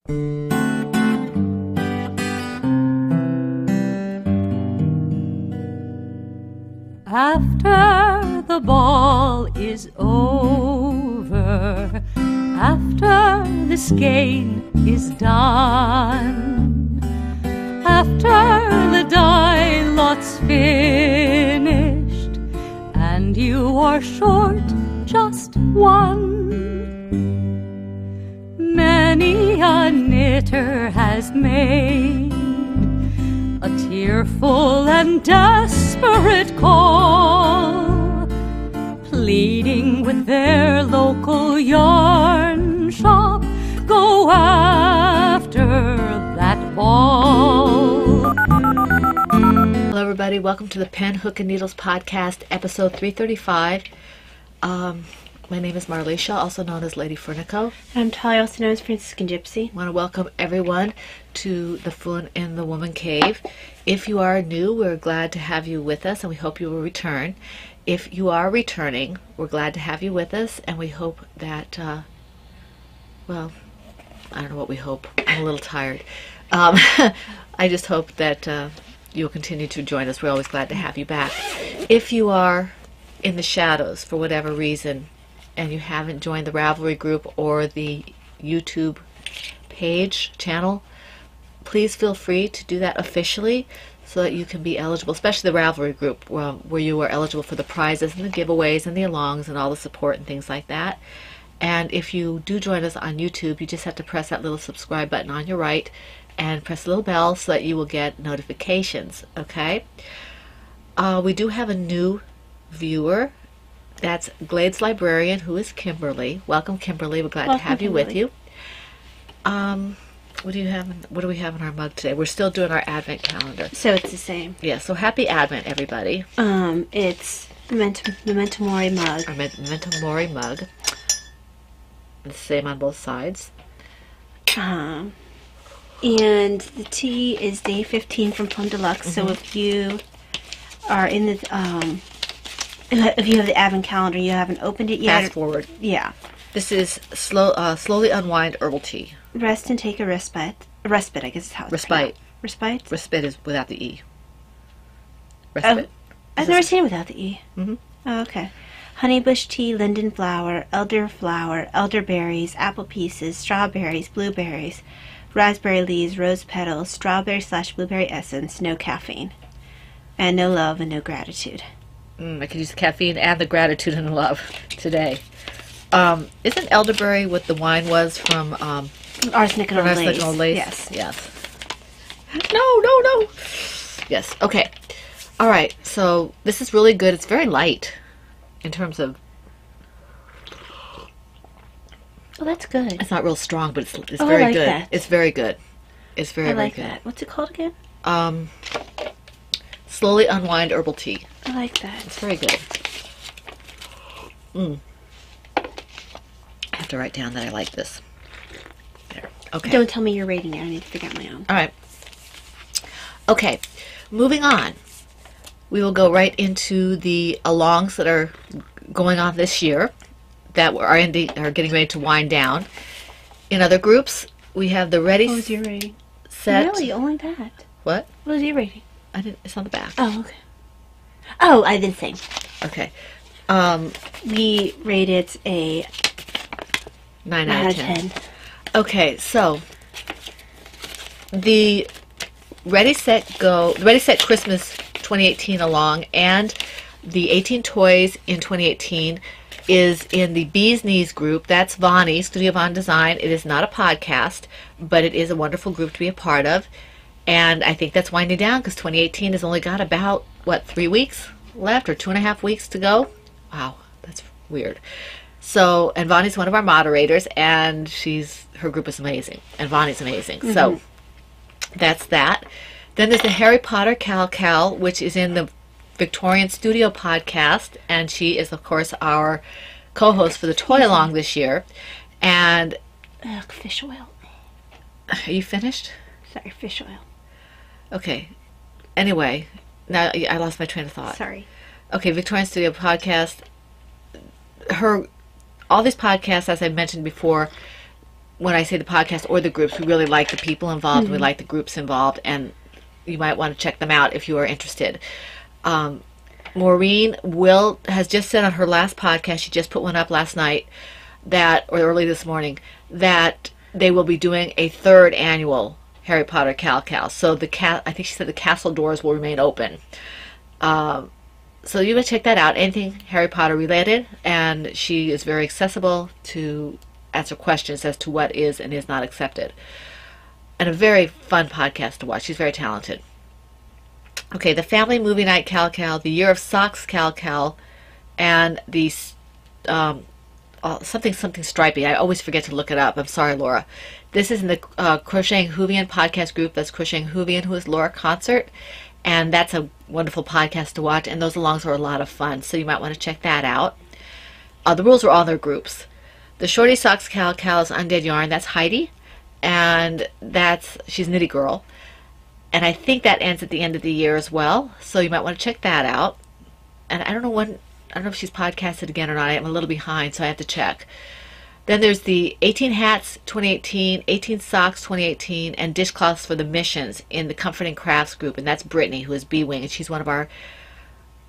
After the ball is over, after this game is done, after the die lot's finished, and you are short just one, many a knitter has made a tearful and desperate call, pleading with their local yarn shop, go after that ball. Hello everybody, welcome to the Pen, Hook, and Needles podcast, episode 335. My name is Marleisha, also known as Lady Furnico. I'm Talia, also known as Franciscan Gypsy. I want to welcome everyone to the Fool in the Woman Cave. If you are new, we're glad to have you with us, and we hope you will return. If you are returning, we're glad to have you with us, and we hope that, well, I don't know what we hope. I'm a little tired. I just hope that you'll continue to join us. We're always glad to have you back. If you are in the shadows for whatever reason, and you haven't joined the Ravelry group or the YouTube page channel, please feel free to do that officially so that you can be eligible, especially the Ravelry group where you are eligible for the prizes and the giveaways and the alongs and all the support and things like that. And if you do join us on YouTube, you just have to press that little subscribe button on your right and press the little bell so that you will get notifications, okay? We do have a new viewer. That's Glades Librarian, who is Kimberly. Welcome, Kimberly. We're glad to have you with you. What do you have? What do we have in our mug today? We're still doing our Advent calendar. So it's the same. Yeah. So happy Advent, everybody. It's Memento Mori mug. Our Memento Mori mug. The same on both sides. And the tea is day 15 from Plum Deluxe. So if you are in the if you have the Advent calendar, you haven't opened it yet. Fast forward. Yeah. This is slowly unwind herbal tea. Rest and take a respite. A respite, I guess is how it's pronounced. Respite. Respite is without the E. Respite. I've never seen it without the E. Mm-hmm. Oh, okay. Honeybush tea, linden flower, elderberries, apple pieces, strawberries, blueberries, raspberry leaves, rose petals, strawberry/blueberry essence, no caffeine, and no love and no gratitude. I could use the caffeine and the gratitude and the love today. Isn't elderberry what the wine was from Arsenic and Old Lace? Yes. Yes. No. Yes. Okay. All right. So this is really good. It's very light in terms of. Oh, that's good. It's not real strong, but it's I very like good. that. It's very good. It's very I like very good. that. What's it called again? Slowly unwind herbal tea. I like that. It's very good. I have to write down that I like this. There. Okay. Don't tell me you're rating it. I need to figure out my own. All right. Okay. Moving on. We will go right into the alongs that are going on this year that are getting ready to wind down. In other groups, we have the Ready What was your rating? Set. Really? Only that? What? What was your rating? It's on the back. Oh, okay. Oh, I did the same. Okay. We rated a 9 out of 10. Okay, so the Ready Set Christmas 2018 along and the 18 Toys in 2018 is in the Bee's Knees group. That's Vonnie, Studio Von Design. It is not a podcast, but it is a wonderful group to be a part of. And I think that's winding down because 2018 has only got about, 3 weeks left or 2.5 weeks to go? Wow, that's weird. So, and Vonnie's one of our moderators, and her group is amazing, and Vonnie's amazing. Mm-hmm. So, that's that. Then there's the Harry Potter Cal, which is in the Victorian Studio podcast, and she is, of course, our co-host for the Toy Along this year. And fish oil. Are you finished? Sorry, fish oil. Okay. Anyway, now I lost my train of thought. Sorry. Okay, Victorian Studio podcast. All these podcasts, as I mentioned before, when I say the podcast or the groups, we really like the people involved. Mm-hmm. We like the groups involved, and you might want to check them out if you are interested. Maureen has just said on her last podcast, she just put one up last night, or early this morning, that they will be doing a 3rd annual Harry Potter Cal. So I think she said the castle doors will remain open. So you would check that out, anything Harry Potter related, and she is very accessible to answer questions as to what is and is not accepted. And a very fun podcast to watch. She's very talented. Okay, the Family Movie Night Cal, the Year of Socks Cal, and the something stripy. I always forget to look it up. I'm sorry, Laura. This is in the Crocheting Whovian podcast group. That's Crocheting Whovian, who is Laura Concert. And that's a wonderful podcast to watch. And those alongs are a lot of fun. So you might want to check that out. The rules are all in their groups. The Shorty Socks Cal is Undead Yarn. That's Heidi. And she's Nitty Girl. And I think that ends at the end of the year as well. So you might want to check that out. And I don't know if she's podcasted again or not. I'm a little behind, so I have to check. Then there's the 18 Hats 2018, 18 Socks 2018, and Dishcloths for the Missions in the Comforting Crafts group. And that's Brittany, who is B-Wing, and she's one of our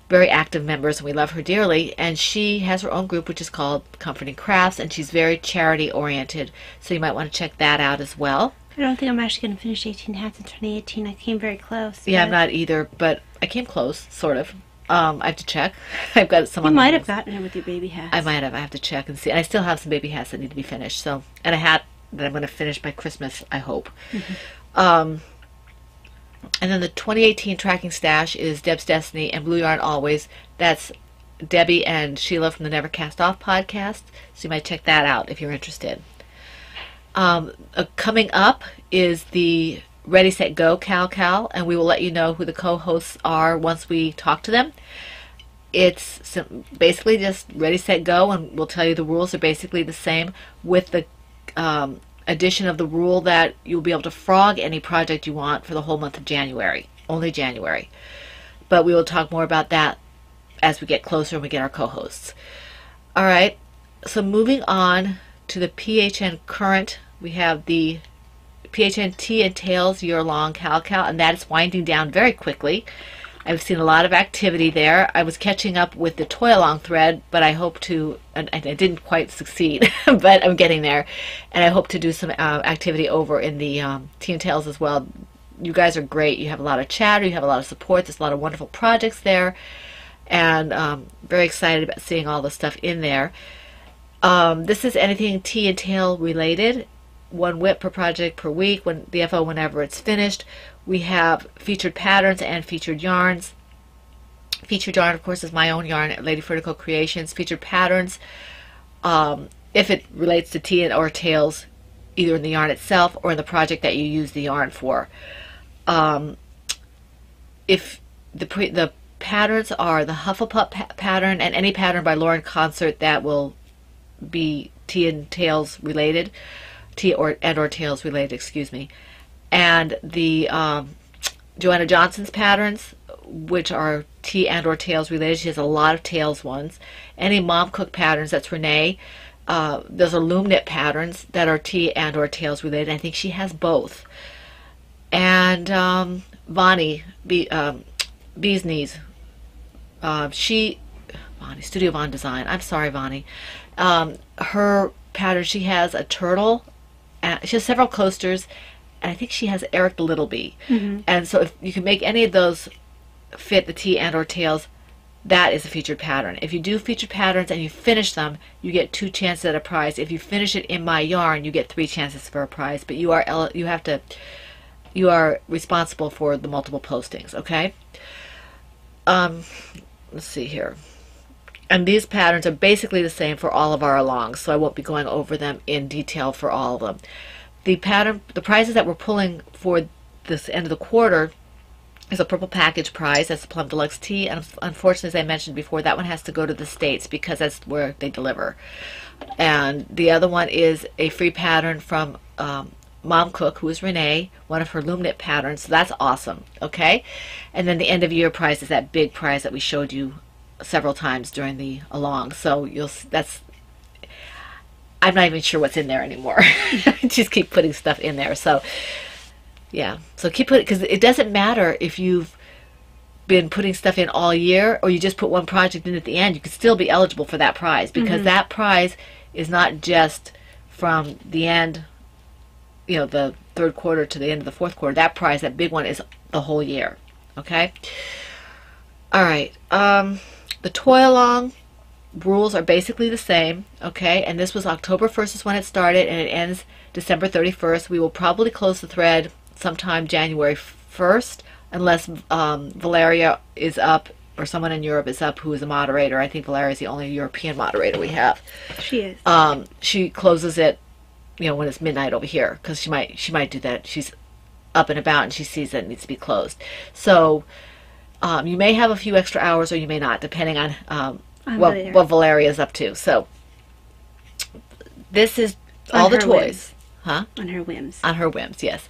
very active members, and we love her dearly. And she has her own group, which is called Comforting Crafts, and she's very charity-oriented. So you might want to check that out as well. I don't think I'm actually going to finish 18 Hats in 2018. I came very close. Yeah, I'm not either, but I came close, sort of. I have to check. I've got some. You might have gotten it with your baby hats. I might have. I have to check and see. And I still have some baby hats that need to be finished. So, and a hat that I'm going to finish by Christmas, I hope. Mm-hmm. And then the 2018 tracking stash is Deb's Destiny and Blue Yarn Always. That's Debbie and Sheila from the Never Cast Off podcast. So you might check that out if you're interested. Coming up is the Ready, Set, Go Cal, and we will let you know who the co-hosts are once we talk to them. It's basically just Ready, Set, Go, and we'll tell you the rules are basically the same, with the addition of the rule that you'll be able to frog any project you want for the whole month of January, only January. But we will talk more about that as we get closer and we get our co-hosts. All right, so moving on to the PHN Current, we have the PHN Tea and Tails year-long Cal, and that is winding down very quickly. I've seen a lot of activity there. I was catching up with the toy-along thread, but I hope to, and I didn't quite succeed, but I'm getting there, and I hope to do some activity over in the Tea and Tails as well. You guys are great. You have a lot of chatter. You have a lot of support. There's a lot of wonderful projects there, and very excited about seeing all the stuff in there. This is anything Tea and Tail related. 1 WIP per project per week, when the FO whenever it's finished. We have featured patterns and featured yarns. Featured yarn, of course, is my own yarn at Lady Vertical Creations. Featured patterns, if it relates to tea or tails, either in the yarn itself or in the project that you use the yarn for. If the patterns are the Hufflepuff pattern and any pattern by Lauren Concert that will be tea and tails related, tea or tails related, excuse me, and the Joanna Johnson's patterns, which are tea and or tails related. She has a lot of tails ones. Any Mom Cook patterns, that's Renee. Those are loom knit patterns that are tea and or tails related. I think she has both. And Vonnie, Bee's Knees, Vonnie, Studio Von Design. I'm sorry, Vonnie. Her pattern, she has a turtle. She has several coasters, and I think she has Eric the Little Bee. Mm-hmm. And so if you can make any of those fit the tea and or tails, that is a featured pattern. If you do featured patterns and you finish them, you get 2 chances at a prize. If you finish it in my yarn, you get 3 chances for a prize. But you are responsible for the multiple postings. Okay. Let's see here. And these patterns are basically the same for all of our alongs, so I won't be going over them in detail for all of them. The prizes that we're pulling for this end of the quarter is a purple package prize. That's the Plum Deluxe Tea, and unfortunately, as I mentioned before, that one has to go to the States because that's where they deliver. And the other one is a free pattern from Mom Cook, who is Renee, one of her loom knit patterns. So that's awesome. Okay, and then the end of year prize is that big prize that we showed you several times during the along. So I'm not even sure what's in there anymore. I just keep putting stuff in there. So, yeah. So keep putting, because it doesn't matter if you've been putting stuff in all year or you just put one project in at the end. You could still be eligible for that prize, because that prize is not just from the end, the third quarter to the end of the fourth quarter. That prize, that big one, is the whole year. Okay? All right. The toy along rules are basically the same, okay? And this was October 1st is when it started, and it ends December 31st. We will probably close the thread sometime January 1st, unless Valeria is up, or someone in Europe is up who is a moderator. I think Valeria is the only European moderator we have. She is. She closes it, when it's midnight over here, because she might do that. She's up and about and she sees that it needs to be closed. So you may have a few extra hours, or you may not, depending on what Valeria is up to. So this is all the toys. Whims. Huh? On her whims. On her whims, yes.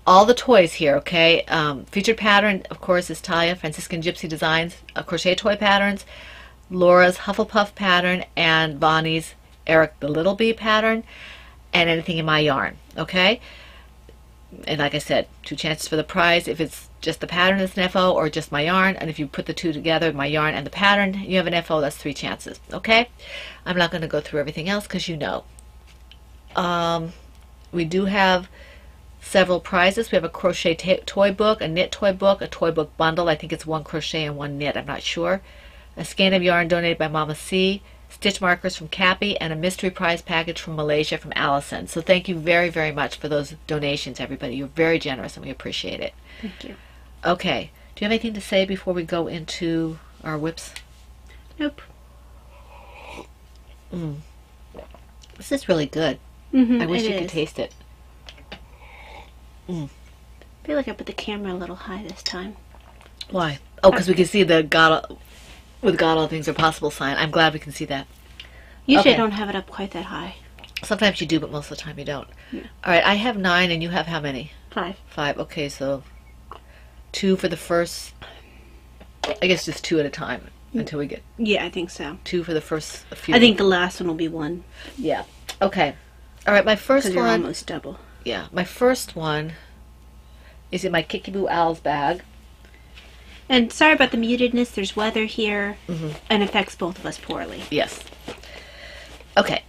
All the toys here, okay? Featured pattern, of course, is Talia Franciscan Gypsy Designs crochet toy patterns, Laura's Hufflepuff pattern, and Bonnie's Eric the Little Bee pattern, and anything in my yarn, okay? And like I said, 2 chances for the prize if it's just the pattern that's an FO, or just my yarn. And if you put the two together, my yarn and the pattern, you have an FO. That's 3 chances. Okay? I'm not going to go through everything else because we do have several prizes. We have a crochet toy book, a knit toy book, a toy book bundle. I think it's 1 crochet and 1 knit. I'm not sure. A skein of yarn donated by Mama C, stitch markers from Cappy, and a mystery prize package from Malaysia from Allison. So thank you very, very much for those donations, everybody. You're very generous, and we appreciate it. Thank you. Okay. Do you have anything to say before we go into our whips? Nope. This is really good. I wish you could taste it. I feel like I put the camera a little high this time. Why? Oh, because we can see the with God all things are possible sign. I'm glad we can see that. Usually I don't have it up quite that high. Sometimes you do, but most of the time you don't. Yeah. All right, I have 9, and you have how many? 5. 5. Okay, so 2 for the first. I guess just 2 at a time until we get. Yeah, I think so. 2 for the first few. I think the last one will be 1. Yeah. Okay. All right, my first one. Because you're almost double. Yeah, my first one is in my Kickaboo Owls bag. And sorry about the mutedness. There's weather here, and affects both of us poorly. Yes. Okay.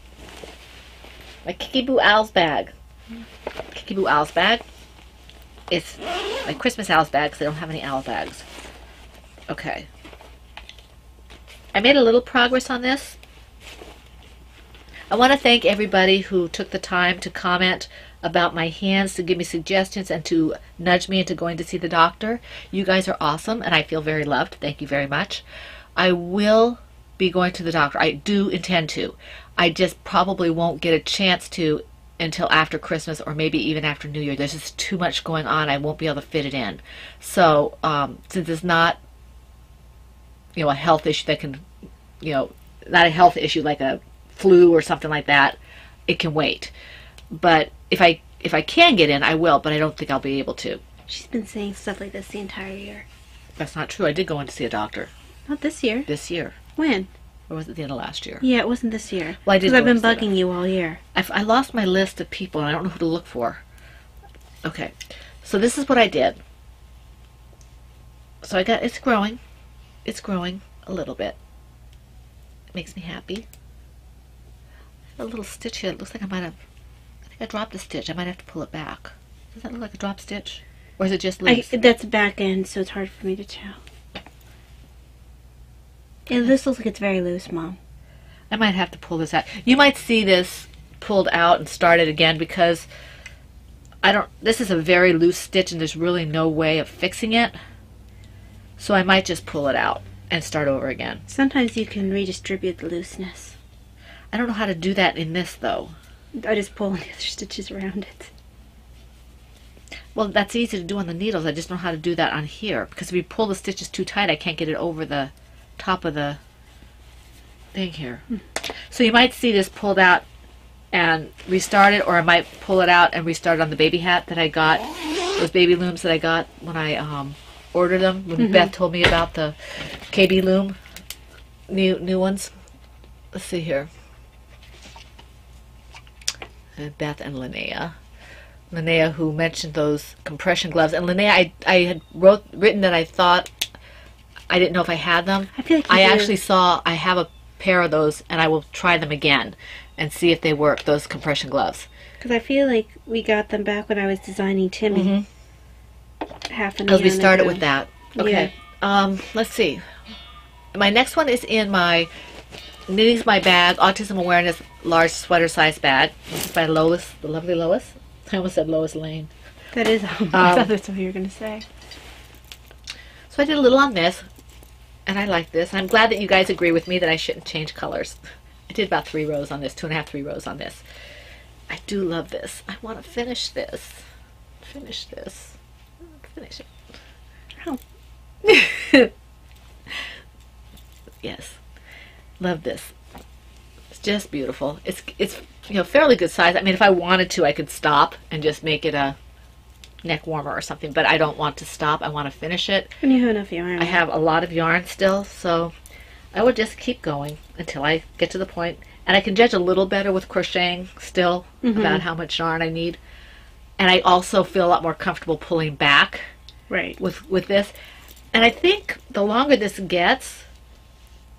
My Kickaboo Owls bag. Kickaboo Owls bag. It's my Christmas Owls bag because I don't have any owl bags. Okay. I made a little progress on this. I want to thank everybody who took the time to comment about my hands, to give me suggestions, and to nudge me into going to see the doctor. You guys are awesome, and I feel very loved. Thank you very much. I will be going to the doctor. I do intend to. I just probably won't get a chance to until after Christmas, or maybe even after New Year. There's just too much going on. I won't be able to fit it in. So, since it's not, a health issue that can, not a health issue like a flu or something like that, it can wait. But if I can get in, I will, but I don't think I'll be able to. She's been saying stuff like this the entire year. That's not true. I did go in to see a doctor. Not this year. This year. When? Or was it the end of last year? Yeah, it wasn't this year. Well, I did. Because I've been bugging you all year. I lost my list of people, and I don't know who to look for. Okay. So this is what I did. So it's growing. It's growing a little bit. It makes me happy. A little stitch here. It looks like I think I dropped a stitch. I might have to pull it back. Does that look like a drop stitch? Or is it just loose? That's back end, so it's hard for me to tell. This looks like it's very loose, Mom. I might have to pull this out. You might see this pulled out and started again because this is a very loose stitch and there's really no way of fixing it. So I might just pull it out and start over again. Sometimes you can redistribute the looseness. I don't know how to do that in this though. I just pull the other stitches around it. Well, that's easy to do on the needles. I just don't know how to do that on here. Because if you pull the stitches too tight, I can't get it over the top of the thing here. So you might see this pulled out and restarted, or I might pull it out and restart it on the baby hat that I got, those baby looms that I got when I ordered them, when Beth told me about the KB loom, new ones. Let's see here. and Beth and Linnea. Linnea, who mentioned those compression gloves. And Linnea, I had written that I thought, I didn't know if I had them. I feel like you I do. actually saw, I have a pair of those, and I will try them again and see if they work, those compression gloves. Because I feel like we got them back when I was designing Timmy. Half an Because we eon started ago. with that. Okay. Let's see. My next one is in my Knitting's My Bag, Autism Awareness Large Sweater Size Bag. This is by Lois, the lovely Lois. I almost said Lois Lane. That is. I thought that's what you were going to say. So I did a little on this, and I like this. I'm glad that you guys agree with me that I shouldn't change colors. I did about 3 rows on this, 2.5, 3 rows on this. I do love this. I want to finish this. Finish this. Finish it. Oh. Yes. Love this. It's just beautiful. It's fairly good size. I mean, if I wanted to, I could stop and just make it a neck warmer or something, but I don't want to stop. I want to finish it. And you have enough yarn. I have a lot of yarn still, so I will just keep going until I get to the point. And I can judge a little better with crocheting still about how much yarn I need. And I also feel a lot more comfortable pulling back Right. with this. And I think the longer this gets,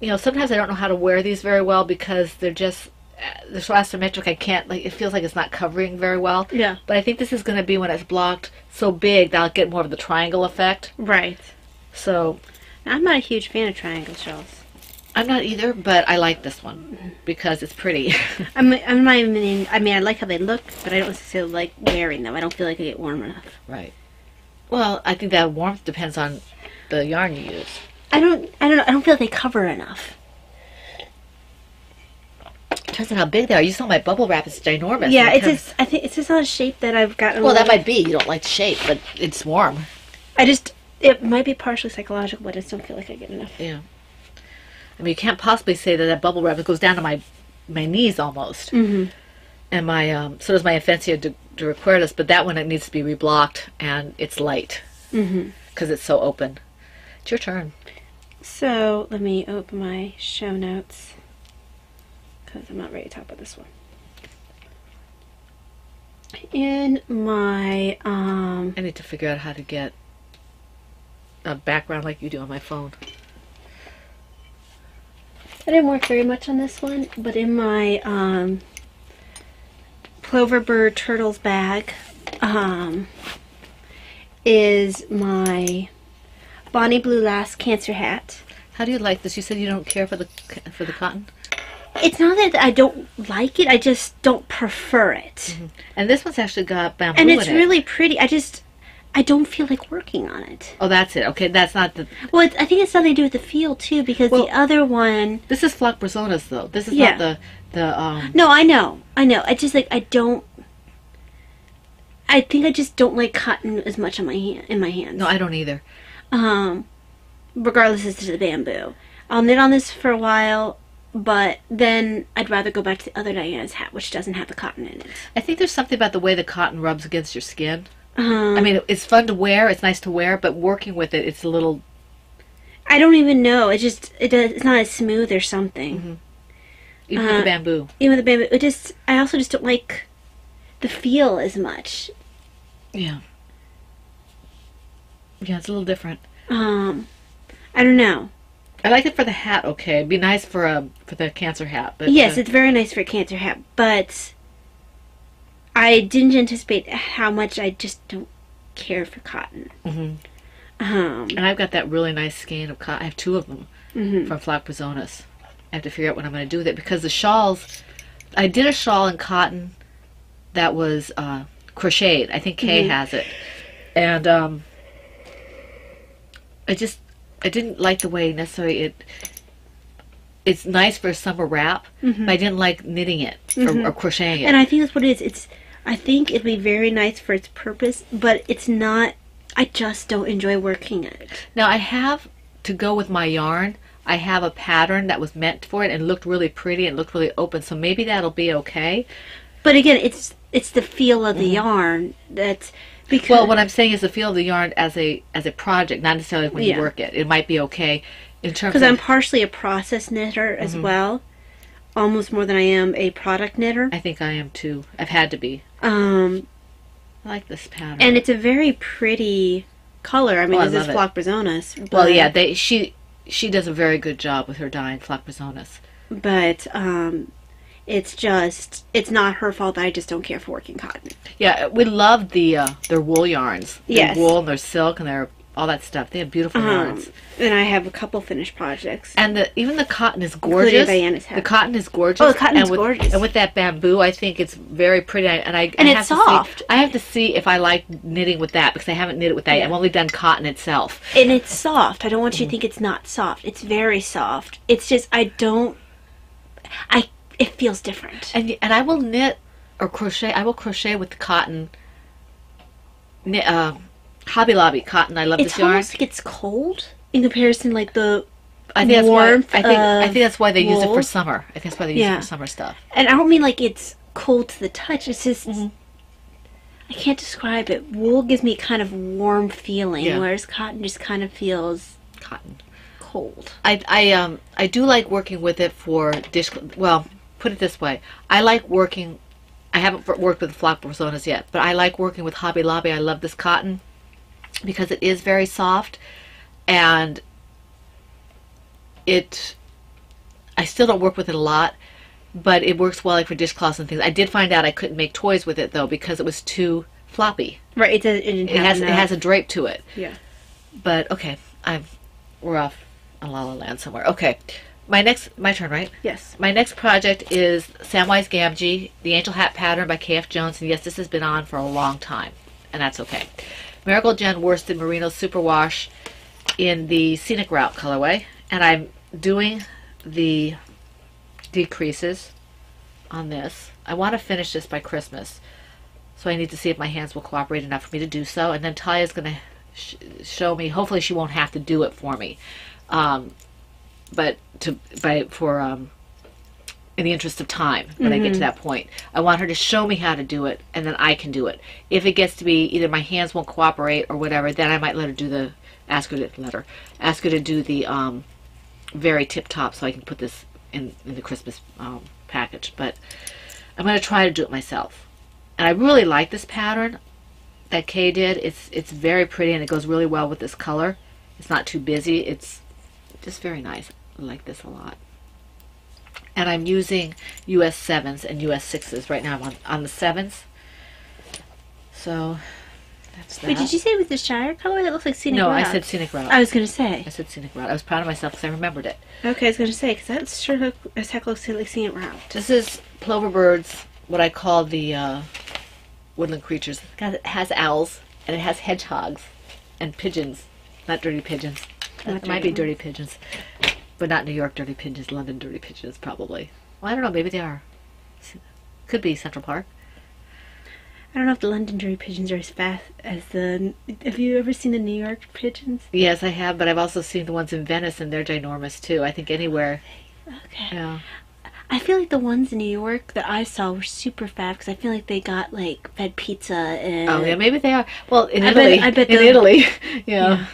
sometimes I don't know how to wear these very well because they're so asymmetric. I can't, it feels like it's not covering very well. Yeah. But I think this is going to be when it's blocked so big that I'll get more of the triangle effect. Right. So I'm not a huge fan of triangle shells. I'm not either, but I like this one because it's pretty. I mean, I like how they look, but I don't necessarily like wearing them. I don't feel like I get warm enough. Right. Well, I think that warmth depends on the yarn you use. I don't know. I don't feel like they cover enough. Depends on how big they are. You saw my bubble wrap is ginormous. Yeah, and I think it's just not a shape that I've gotten. Well, that might be. You don't like the shape, but it's warm. It might be partially psychological, but I just don't feel like I get enough. Yeah. I mean, you can't possibly say that bubble wrap, it goes down to my knees almost. Mm-hmm. And so does my Infancia de Recuerdos, but that one, it needs to be reblocked, and it's light. Because it's so open. It's your turn. So, let me open my show notes, because I'm not ready to talk about this one. In my, I need to figure out how to get a background like you do on my phone. I didn't work very much on this one, but in my Ploverbird Turtles bag is my Bonnie Blue Lass Cancer hat. How do you like this? You said you don't care for the cotton? It's not that I don't like it, I just don't prefer it. And this one's actually got bamboo And in it's it. really pretty. I don't feel like working on it. Oh, that's it. Okay, that's not the... Well, I think it's something to do with the feel, too, because the other one... This is Flock Brazonas, though. This is Yeah. not the No, I know. I just, I don't... I think I just don't like cotton as much in my hands. No, I don't either. Regardless as to the bamboo. I'll knit on this for a while, but then I'd rather go back to the other Diana's hat, which doesn't have the cotton in it. I think there's something about the way the cotton rubs against your skin. I mean, it's fun to wear. It's nice to wear, but working with it, it's a little... I don't even know. It's not as smooth or something. Even with the bamboo. Even with the bamboo. I also just don't like the feel as much. Yeah. Yeah, it's a little different. I don't know. I like it for the hat, okay. It'd be nice for the cancer hat. But Yes, it's very nice for a cancer hat, but I didn't anticipate how much I just don't care for cotton. And I've got that really nice skein of cotton. I have 2 of them from Flock Brazonas. I have to figure out what I'm going to do with it because the shawls, I did a shawl in cotton that was crocheted. I think Kay has it. And I didn't like the way necessarily it's nice for a summer wrap, but I didn't like knitting it or crocheting it. And I think that's what it is. I think it'd be very nice for its purpose, but it's not. I just don't enjoy working it. Now I have, to go with my yarn, I have a pattern that was meant for it and looked really pretty and looked really open, so maybe that'll be okay. But again, it's the feel of the yarn that's because. Well, what I'm saying is the feel of the yarn as a project, not necessarily when you work it. It might be okay in terms because of... I'm partially a process knitter as well. almost more than I am a product knitter. I think I am too. I've had to be. I like this pattern. And it's a very pretty color. I mean, this is Flock Brizonas. Well, yeah, she does a very good job with her dyeing, Flock Brizonas. But it's not her fault that I just don't care for working cotton. Yeah, we love their wool yarns. Yes. Their wool and their silk and their all that stuff. They have beautiful yarns. And I have a couple finished projects. And even the cotton is gorgeous. The cotton is gorgeous. Oh, the cotton is gorgeous. And with that bamboo, I think it's very pretty. And it's soft. I have to see if I like knitting with that because I haven't knitted with that. Yeah. I've only done cotton itself. And it's soft. I don't want you to think it's not soft. It's very soft. It's just it feels different. And I will knit or crochet. I will crochet with the cotton. Hobby Lobby cotton. I love this yarn. It's almost like it's cold in comparison, like the I think warmth. I think that's why they use it wool. for summer. I think that's why they use it for summer stuff. And I don't mean like it's cold to the touch. It's just I can't describe it. Wool gives me kind of warm feeling, whereas cotton just kind of feels cold. I do like working with it for dish. Well, put it this way, I like working. I haven't worked with Flock Brizonas yet, but I like working with Hobby Lobby. I love this cotton because it is very soft, and I still don't work with it a lot, but it works well like for dishcloths and things. I did find out I couldn't make toys with it though because it was too floppy. Right. It has a drape to it. Yeah. But okay, we're off on La La Land somewhere. Okay. My turn, right? Yes. My next project is Samwise Gamgee, the Angel Hat pattern by K.F. Jones, and yes, this has been on for a long time, and that's okay. Marigold Jen Worsted Merino Superwash in the Scenic Route colorway, and I'm doing the decreases on this. I want to finish this by Christmas, so I need to see if my hands will cooperate enough for me to do so, and then Talia's going to show me. Hopefully she won't have to do it for me. In the interest of time, when I get to that point, I want her to show me how to do it, and then I can do it. If it gets to be either my hands won't cooperate or whatever, then I might let her do ask her to do the very tip top, so I can put this in the Christmas package. But I'm going to try to do it myself, and I really like this pattern that Kay did. It's very pretty, and it goes really well with this color. It's not too busy. It's just very nice. I like this a lot. And I'm using US 7s and US 6s. Right now I'm on the 7s. So that's that. Wait, did you say it was the Shire color? That looks like Scenic Route. No, I said Scenic Route. I was going to say. I said Scenic Route. I was proud of myself because I remembered it. Okay, I was going to say, because that sure as heck looks like Scenic Route. This is Plover Birds, what I call the woodland creatures. It has owls, and it has hedgehogs and pigeons. Not dirty pigeons. It might be dirty pigeons. But not New York dirty pigeons, London dirty pigeons, probably. Well, I don't know, maybe they are. Could be Central Park. I don't know if the London dirty pigeons are as fast as the... Have you ever seen the New York pigeons? Yes, I have, but I've also seen the ones in Venice, and they're ginormous, too. I think anywhere. Okay. Yeah. I feel like the ones in New York that I saw were super fat, because I feel like they got, like, fed pizza and... Oh, yeah, maybe they are. Well, in Italy. I bet in Italy. Yeah.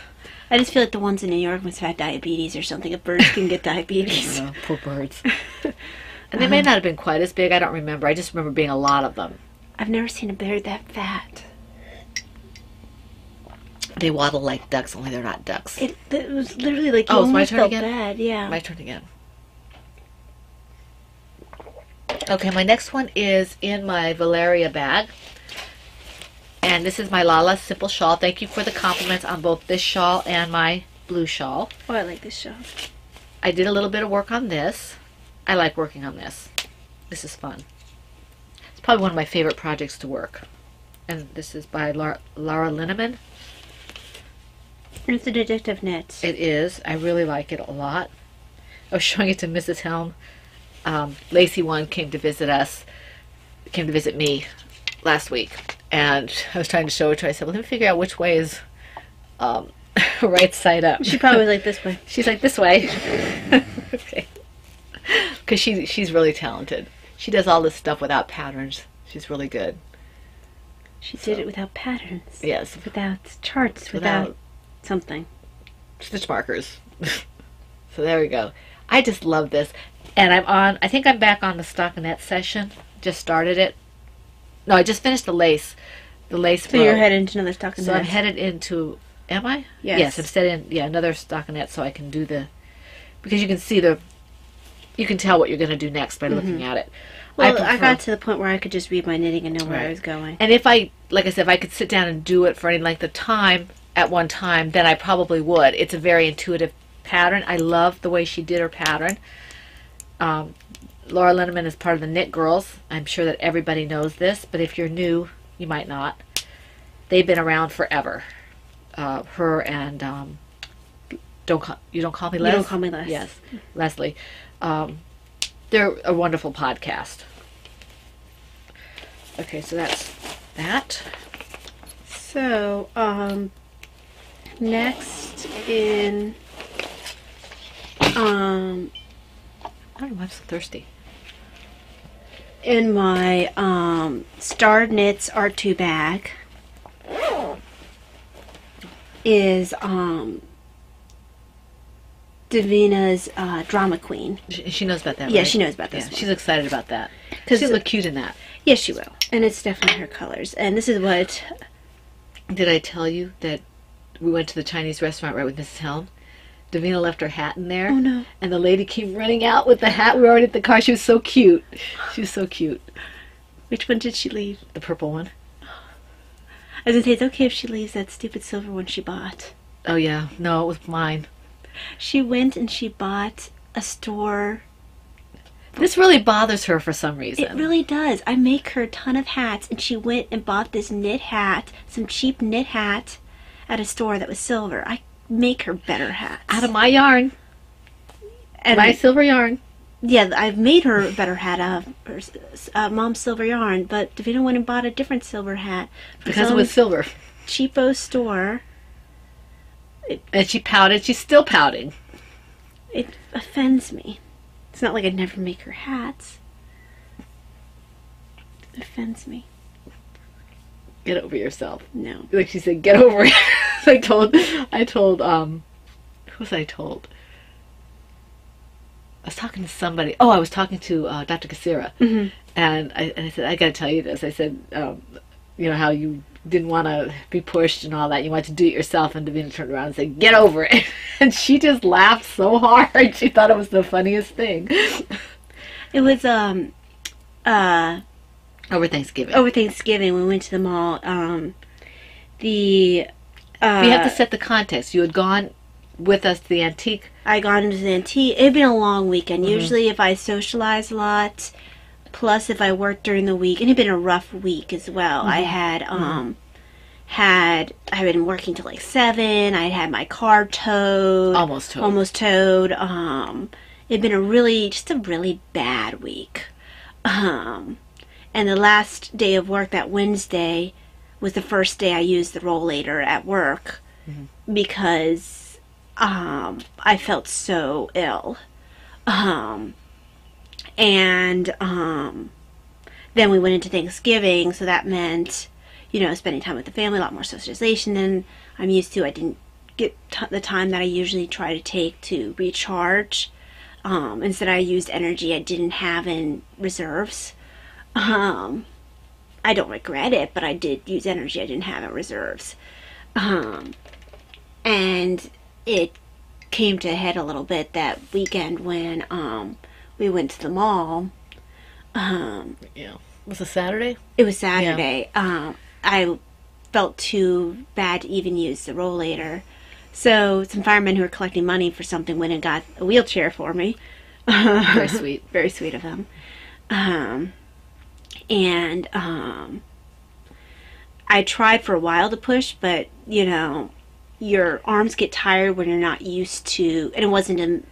I just feel like the ones in New York must have had diabetes or something. If birds can get diabetes. Oh, poor birds. And they may not have been quite as big. I don't remember. I just remember being a lot of them. I've never seen a bird that fat. They waddle like ducks, only they're not ducks. It was literally like, oh, it's my turn again? Bad. Yeah. My turn again. Okay, my next one is in my Valeria bag. And this is my Lala Simple Shawl. Thank you for the compliments on both this shawl and my blue shawl. Oh, I like this shawl. I did a little bit of work on this. I like working on this. This is fun. It's probably one of my favorite projects to work. And this is by Laura Linneman. It's a detective knit. It is. I really like it a lot. I was showing it to Mrs. Helm. Lacey One came to visit me last week. And I was trying to show it to her. I said, well, let me figure out which way is right side up. She probably was like this way. She's like, this way. Okay. Because she's really talented. She does all this stuff without patterns. She's really good. She did it without patterns. Yes. Without charts, without something. Stitch markers. So there we go. I just love this. And I think I'm back on the stockinette session. Just started it. No, I just finished the lace. The lace. So you're headed into another stockinette. So I'm headed into, am I? Yes. Yes, I'm set in, another stockinette so I can do because you can see you can tell what you're going to do next by looking at it. Well, I got to the point where I could just read my knitting and know where Right. I was going. And if like I said, if I could sit down and do it for any length of time at one time, then I probably would. It's a very intuitive pattern. I love the way she did her pattern. Laura Linneman is part of the Knit Girls. I'm sure that everybody knows this, but if you're new, you might not. They've been around forever. Her and You Don't Call Me Les? You Don't Call Me Les. Yes, Leslie. They're a wonderful podcast. Okay, so that's that. So, next in, I don't know, I'm so thirsty. in my, Starred Knits R2 bag is, Davina's, Drama Queen. She knows about that, Yeah, right? she knows about this Yeah, one. she's excited about that. 'Cause- She'll look cute in that. Yes, she will. And it's definitely her colors. And this is what, Did I tell you that we went to the Chinese restaurant right with Mrs. Helm? Davina left her hat in there. Oh, no. And the lady came running out with the hat. We were already at the car. She was so cute. She was so cute. which one did she leave? The purple one. I was going to say, it's okay if she leaves that stupid silver one she bought. Oh, yeah. No, it was mine. She went and she bought a store. This really bothers her for some reason. It really does. I make her a ton of hats, and she went and bought this knit hat, some cheap knit hat, at a store that was silver. I make her better hats. Out of my yarn. and My silver yarn. yeah, I've made her a better hat out of her, Mom's silver yarn, but Davina went and bought a different silver hat from Because it some was silver. cheapo store. And she pouted. She's still pouting. It offends me. It's not like I never make her hats. It offends me. Get over yourself. No. Like she said, get over it. I told, who was I told? I was talking to somebody. Oh, I was talking to Dr. Kassira. Mm-hmm. And I said, I got to tell you this. I said, you know, how you didn't want to be pushed and all that. You wanted to do it yourself. And Davina turned around and said, get over it. And she just laughed so hard. She thought it was the funniest thing. It was, Over Thanksgiving. over Thanksgiving, we went to the mall. We have to set the context. You had gone with us to the antique. I got into the antique. It had been a long weekend. Usually if I socialized a lot, plus if I worked during the week, and it had been a rough week as well. I had, I had been working till like 7. I had my car towed. Almost towed. Almost towed. It had been just a really bad week. And the last day of work, that Wednesday, was the first day I used the rollator at work because I felt so ill. And then we went into Thanksgiving, so that meant, you know, spending time with the family, a lot more socialization than I'm used to. I didn't get the time that I usually try to take to recharge. Instead, I used energy I didn't have in reserves. I don't regret it, but I did use energy I didn't have in reserves. And it came to a head a little bit that weekend when we went to the mall. Yeah. Was it Saturday? It was Saturday. I felt too bad to even use the rollator. So some firemen who were collecting money for something went and got a wheelchair for me. Very sweet. Very sweet of them. I tried for a while to push, but, you know, your arms get tired when you're not used to, and it wasn't It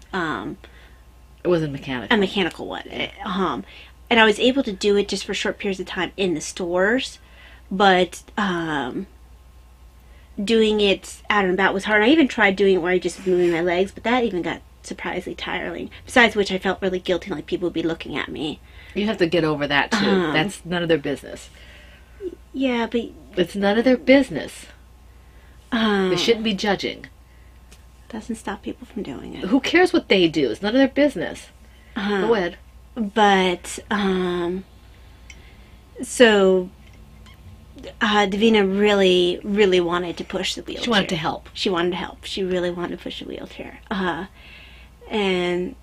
wasn't mechanical. a mechanical one. And I was able to do it just for short periods of time in the stores, but doing it out and about was hard. I even tried doing it where I just was moving my legs, but that even got surprisingly tiring. Besides which, I felt really guilty, like people would be looking at me. You have to get over that, too. That's none of their business. Yeah, but It's none of their business. They shouldn't be judging. doesn't stop people from doing it. Who cares what they do? It's none of their business. Go ahead. But, so, Davina really, really wanted to push the wheelchair. She wanted to help. She wanted to help. She really wanted to push the wheelchair. And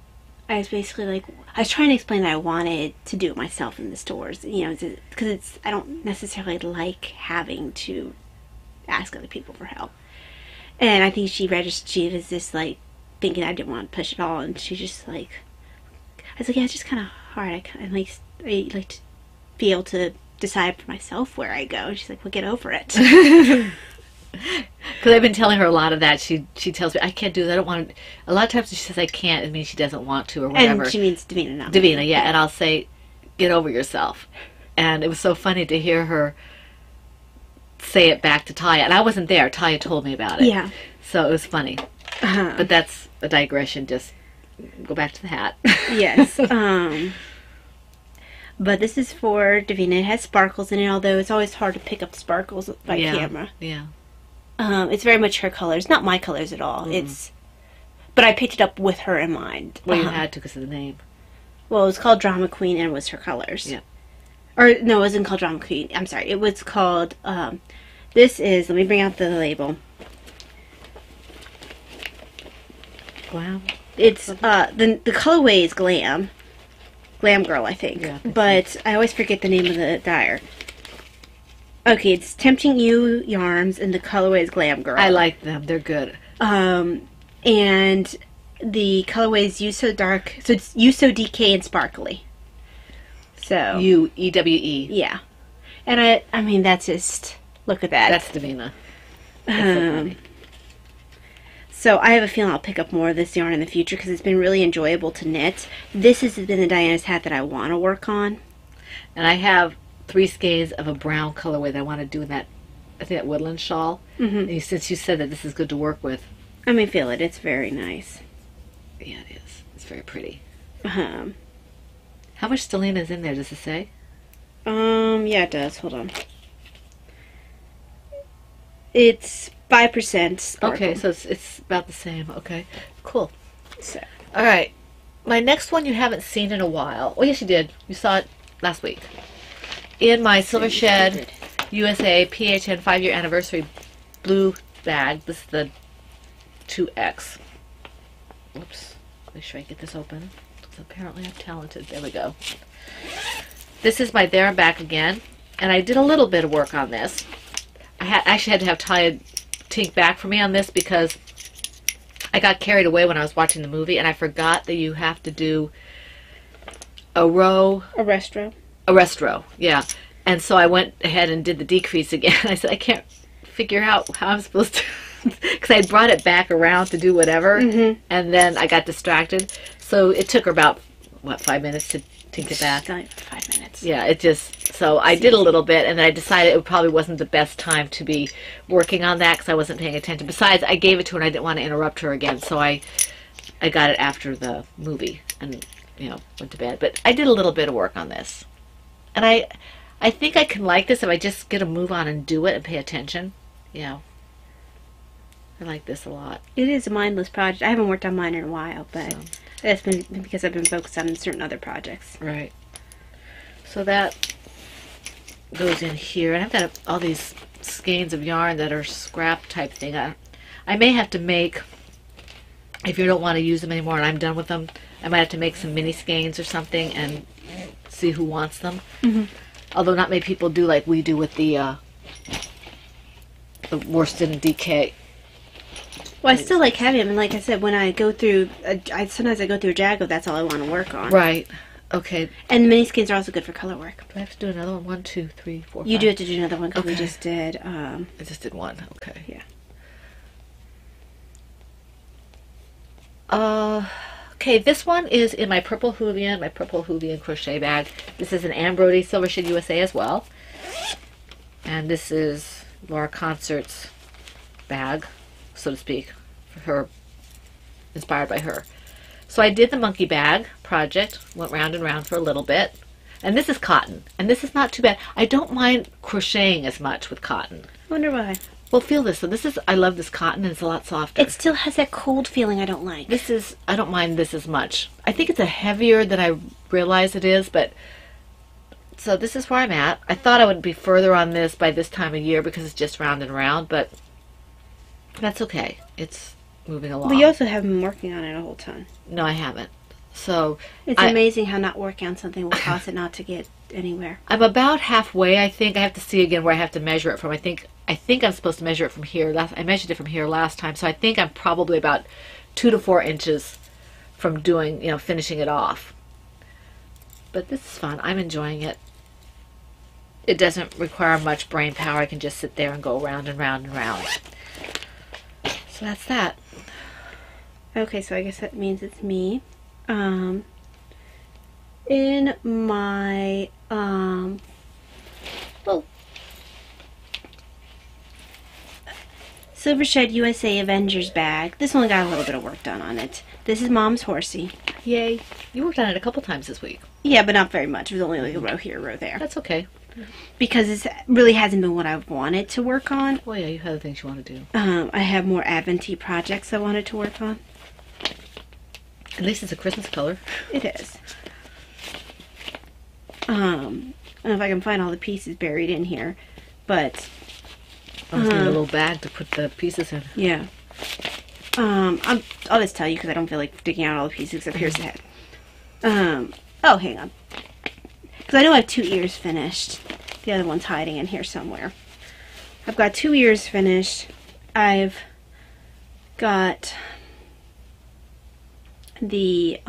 I was basically like, I was trying to explain that I wanted to do it myself in the stores, you know, because I don't necessarily like having to ask other people for help. And I think she was just like thinking I didn't want to push it all, and she just like, I was like, yeah, it's just kind of hard. I like to be able to decide for myself where I go. And she's like, well, get over it. Because I've been telling her a lot of that. She tells me, I can't do that. I don't want to. A lot of times she says I can't, it means she doesn't want to or whatever. And she means Davina, not Davina, yeah. And I'll say, get over yourself. And it was so funny to hear her say it back to Taya. And I wasn't there. Taya told me about it. Yeah. So it was funny. But that's a digression. Just go back to the hat. Yes. But this is for Davina. It has sparkles in it, although it's always hard to pick up sparkles by camera. Yeah. It's very much her colors, not my colors at all. But I picked it up with her in mind. Well, you had to because of the name. Well, it was called Drama Queen, and it was her colors. Yeah. Or, no, it wasn't called Drama Queen. I'm sorry. It was called, this is, let me bring out the label. Glam? It's, the colorway is Glam. Glam Girl, I think. Yeah, but I always forget the name of the dyer. Okay, it's Tempting You Yarns, and the colorway is Glam Girl. I like them. They're good. And the colorway is You So Dark, so it's You So DK and Sparkly. So U-E-W-E. Yeah. And I mean, that's just, look at that. That's Davina. That's so funny. So I have a feeling I'll pick up more of this yarn in the future because it's been really enjoyable to knit. This has been the Diana's hat that I want to work on. And I have 3 skeins of a brown colorway that I want to do in that, I think that woodland shawl. And since you said that this is good to work with. I may feel it. It's very nice. Yeah, it is. It's very pretty. Uh-huh. How much stellina is in there, does it say? Yeah, it does. Hold on. It's 5% sparkle. Okay, so it's about the same. Okay, cool. So. All right. My next one you haven't seen in a while. Oh, yes, you did. You saw it last week. In my Silver Shed USA PHN 5-year anniversary blue bag. This is the 2X. Whoops. Make sure I get this open. Apparently I'm talented. There we go. This is my There and Back Again. And I did a little bit of work on this. I actually had to have Taya tink back for me on this because I got carried away when I was watching the movie and I forgot that you have to do a row. A rest row. A rest row, yeah. And so I went ahead and did the decrease again. I said, I can't figure out how I'm supposed to, because I brought it back around to do whatever, and then I got distracted. So it took her about, what, 5 minutes to tink it back? 5 minutes. Yeah, it just, so I did a little bit, and then I decided it probably wasn't the best time to be working on that because I wasn't paying attention. Besides, I gave it to her and I didn't want to interrupt her again, so I got it after the movie and, you know, went to bed. But I did a little bit of work on this. And I think I can like this if I just get a move on and do it and pay attention. Yeah. I like this a lot. It is a mindless project. I haven't worked on mine in a while, but that's been because I've been focused on certain other projects. Right. So that goes in here. And I've got all these skeins of yarn that are scrap type thing. I may have to make, if you don't want to use them anymore and I'm done with them, I might have to make some mini skeins or something and see who wants them. Although not many people do like we do with the worsted DK. Well, I still like having them, and like I said, when I go through, sometimes I go through a Jago, that's all I want to work on. Right. Okay. And the mini skeins are also good for color work. Do I have to do another one? 1, 2, 3, 4, You 5. do have to do another one because we Okay. just did. I just did one. Okay. Yeah. Okay, this one is in my purple Houvian crochet bag. This is an Anne Brodie Silver Shed USA as well. And this is Laura Concert's bag, so to speak, for her, inspired by her. So I did the monkey bag project, went round and round for a little bit. And this is cotton. And this is not too bad. I don't mind crocheting as much with cotton. I wonder why. Well, feel this. So this is, I love this cotton, and it's a lot softer. It still has that cold feeling I don't like. This is, I don't mind this as much. I think it's a heavier than I realize it is, but so this is where I'm at. I thought I would be further on this by this time of year because it's just round and round, but that's okay. It's moving along. But you also haven't been working on it a whole ton. No, I haven't. So It's amazing how not working on something will cause it not to get anywhere. I'm about halfway, I think. I have to see again where I have to measure it from. I think I'm supposed to measure it from here. I measured it from here last time, so I think I'm probably about 2 to 4 inches from doing, finishing it off. But this is fun. I'm enjoying it. It doesn't require much brain power. I can just sit there and go round and round and round. So that's that. Okay, so I guess that means it's me. In my, Silver Shed USA Avengers bag. This only got a little bit of work done on it. This is Mom's horsey. Yay. You worked on it a couple times this week. Yeah, but not very much. It was only like a row here, a row there. That's okay. Because it really hasn't been what I wanted to work on. Well, yeah, you have things you want to do. I have more Advent projects I wanted to work on. At least it's a Christmas color. It is. I don't know if I can find all the pieces buried in here, but I was need a little bag to put the pieces in. yeah. I'll just tell you because I don't feel like digging out all the pieces except here's the head. Oh, hang on. Because I know I have 2 ears finished. The other one's hiding in here somewhere. I've got 2 ears finished. I've got the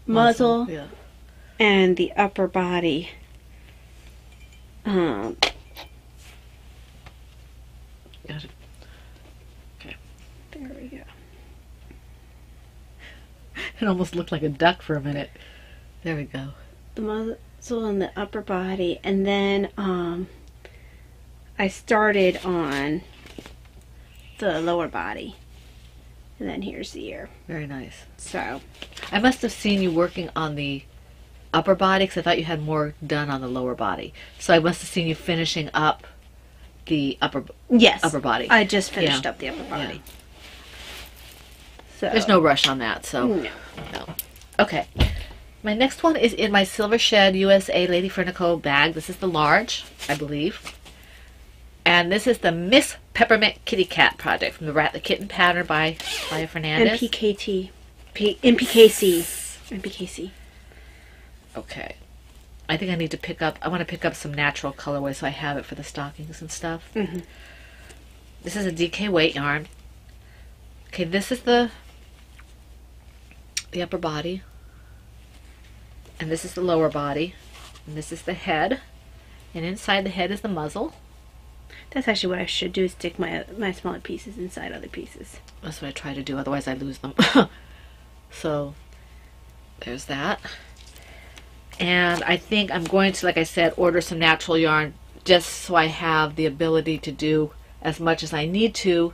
muzzle Yeah. and the upper body. Got it. Okay. There we go. It almost looked like a duck for a minute. There we go. The muzzle and the upper body, and then I started on the lower body, and then here's the ear. Very nice. So I must have seen you working on the upper body because I thought you had more done on the lower body. So I must have seen you finishing up the upper yes, upper body. I just finished Yeah. up the upper body. Yeah. So There's no rush on that, so no. no. Okay. My next one is in my Silver Shed USA Lady Fernico bag. This is the large, I believe. And this is the Miss Peppermint Kitty Cat project from the Rat the Kitten pattern by Maya Fernandez. MPKT. MPKC. MPKC. Okay. I think I need to pick up, I want to pick up some natural colorway so I have it for the stockings and stuff. Mm-hmm. This is a DK weight yarn. Okay, this is the upper body. And this is the lower body. And this is the head. And inside the head is the muzzle. That's actually what I should do, is stick my smaller pieces inside other pieces. That's what I try to do, otherwise I lose them. So, there's that. And I think I'm going to, like I said, order some natural yarn just so I have the ability to do as much as I need to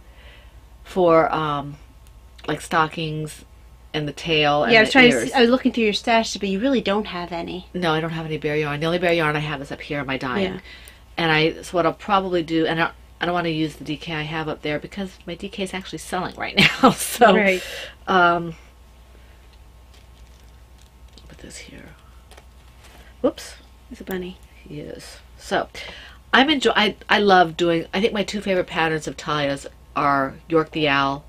for like stockings and the tail and Yeah, I was the trying ears. I was looking through your stash, but you really don't have any. No, I don't have any bare yarn. The only bare yarn I have is up here in my dyeing. Yeah. And so what I'll probably do, and I don't want to use the DK I have up there because my DK is actually selling right now. So, Right. put this here. Whoops. It's a bunny. He is. So, I love doing, I think my 2 favorite patterns of Talia's are York the Owl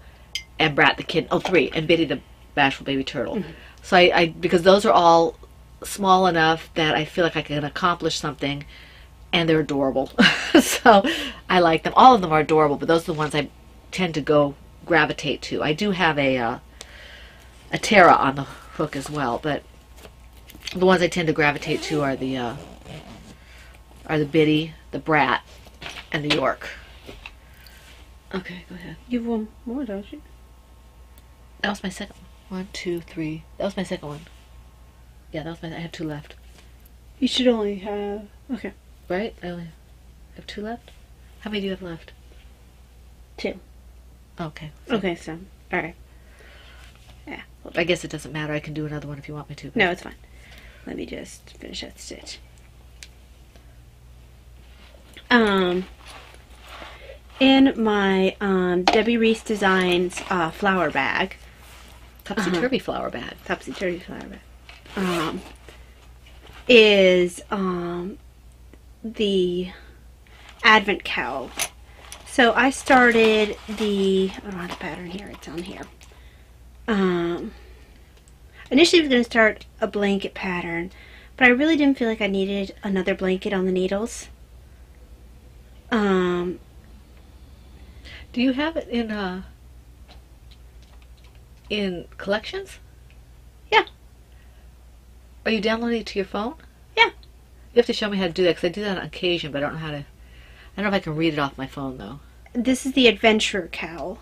and Brat the Kitten. Oh, 3. And Biddy the Bashful Baby Turtle. Mm-hmm. So because those are all small enough that I feel like I can accomplish something, and they're adorable. So I like them. All of them are adorable, but those are the ones I tend to gravitate to. I do have a Terra on the hook as well, but the ones I tend to gravitate to are the Biddy, the Brat, and the York. Okay, go ahead. You have one more, don't you? That was my second one. 1, 2, 3. That was my second one. Yeah, I have 2 left. You should only have... Okay. Right? I only have 2 left? How many do you have left? 2. Okay. Okay, so... Alright. Yeah. I guess it doesn't matter. I can do another one if you want me to. No, it's fine. let me just finish that stitch. In my Debbie Reese Designs flower bag, Topsy-turvy flower bag. topsy-turvy flower bag, is the Advent cowl. So I started the, I don't have the pattern here, it's on here. Initially I was going to start a blanket pattern, but I really didn't feel like I needed another blanket on the needles. Do you have it in collections? Yeah. Are you downloading it to your phone? Yeah. You have to show me how to do that, because I do that on occasion, but I don't know how to. I don't know if I can read it off my phone though. This is the Adventure cowl.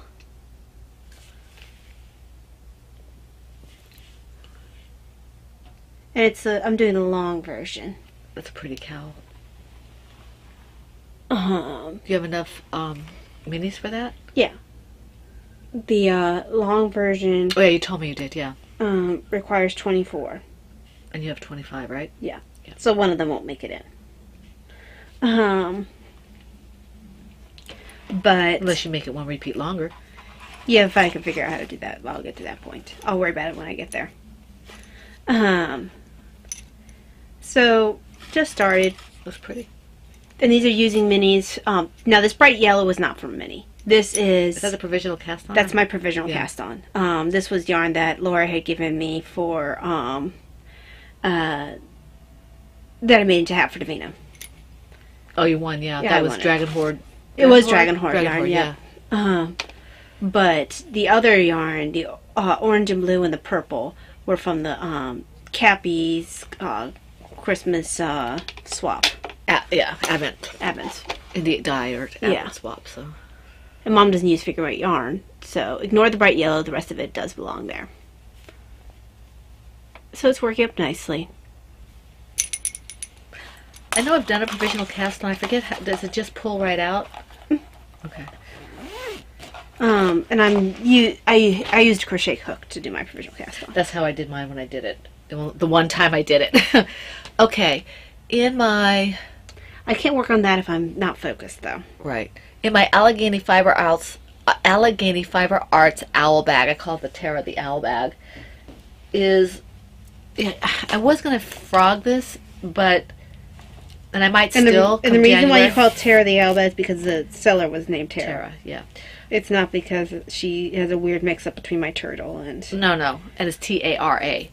And it's I'm doing the long version. That's a pretty cowl. Um, Do you have enough minis for that? yeah. The long version Oh yeah, you told me you did. Yeah, requires 24. and you have 25, right? Yeah. Yeah. So one of them won't make it in. But Unless you make it one repeat longer. yeah, if I can figure out how to do that, I'll get to that point. I'll worry about it when I get there. So just started, Looks pretty. and these are using minis. Now this bright yellow is not from a mini. This is Is that a provisional cast on? that's my provisional Yeah. cast on. This was yarn that Laura had given me for that I made into hat for Davina. Oh, you won, yeah. Yeah, That I was won it. Dragon Horde. It was Dragon Horde yarn, yeah. But the other yarn, the orange and blue and the purple, were from the Cappy's Christmas swap. Yeah, Advent. Advent. In the dye or Advent Yeah. swap, so. And Mom doesn't use figure eight yarn, so ignore the bright yellow. The rest of it does belong there. So it's working up nicely. I know I've done a provisional cast on. I forget, does it just pull right out? Okay. And I used a crochet hook to do my provisional cast on. That's how I did mine when I did it. The one time I did it. Okay. In my... I can't work on that if I'm not focused, though. Right. In my Allegheny Fiber Arts owl bag, I call it the Terra the owl bag, is... Yeah, I was going to frog this, but... And I might And still the reason why January. you call it Tara the Alba is because the seller was named Tara. Terra, yeah. It's not because she has a weird mix-up between my turtle and... No. And it's Tara.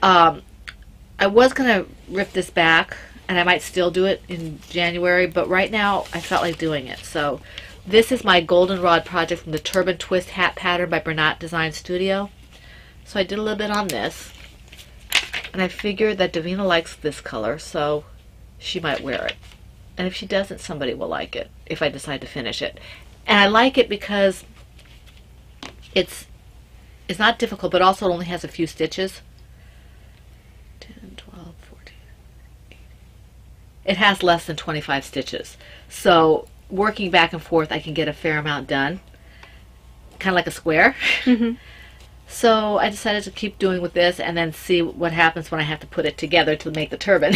I was going to rip this back, and I might still do it in January, but right now I felt like doing it. So this is my goldenrod project from the Turban Twist hat pattern by Bernat Design Studio. So I did a little bit on this, and I figured that Davina likes this color, so she might wear it. And if she doesn't, somebody will like it if I decide to finish it. And I like it because it's not difficult, but also it only has a few stitches. 10, 12, 14, 18. It has less than 25 stitches. So working back and forth, I can get a fair amount done. Kind of like a square. Mhm. So I decided to keep doing with this and then see what happens when I have to put it together to make the turban.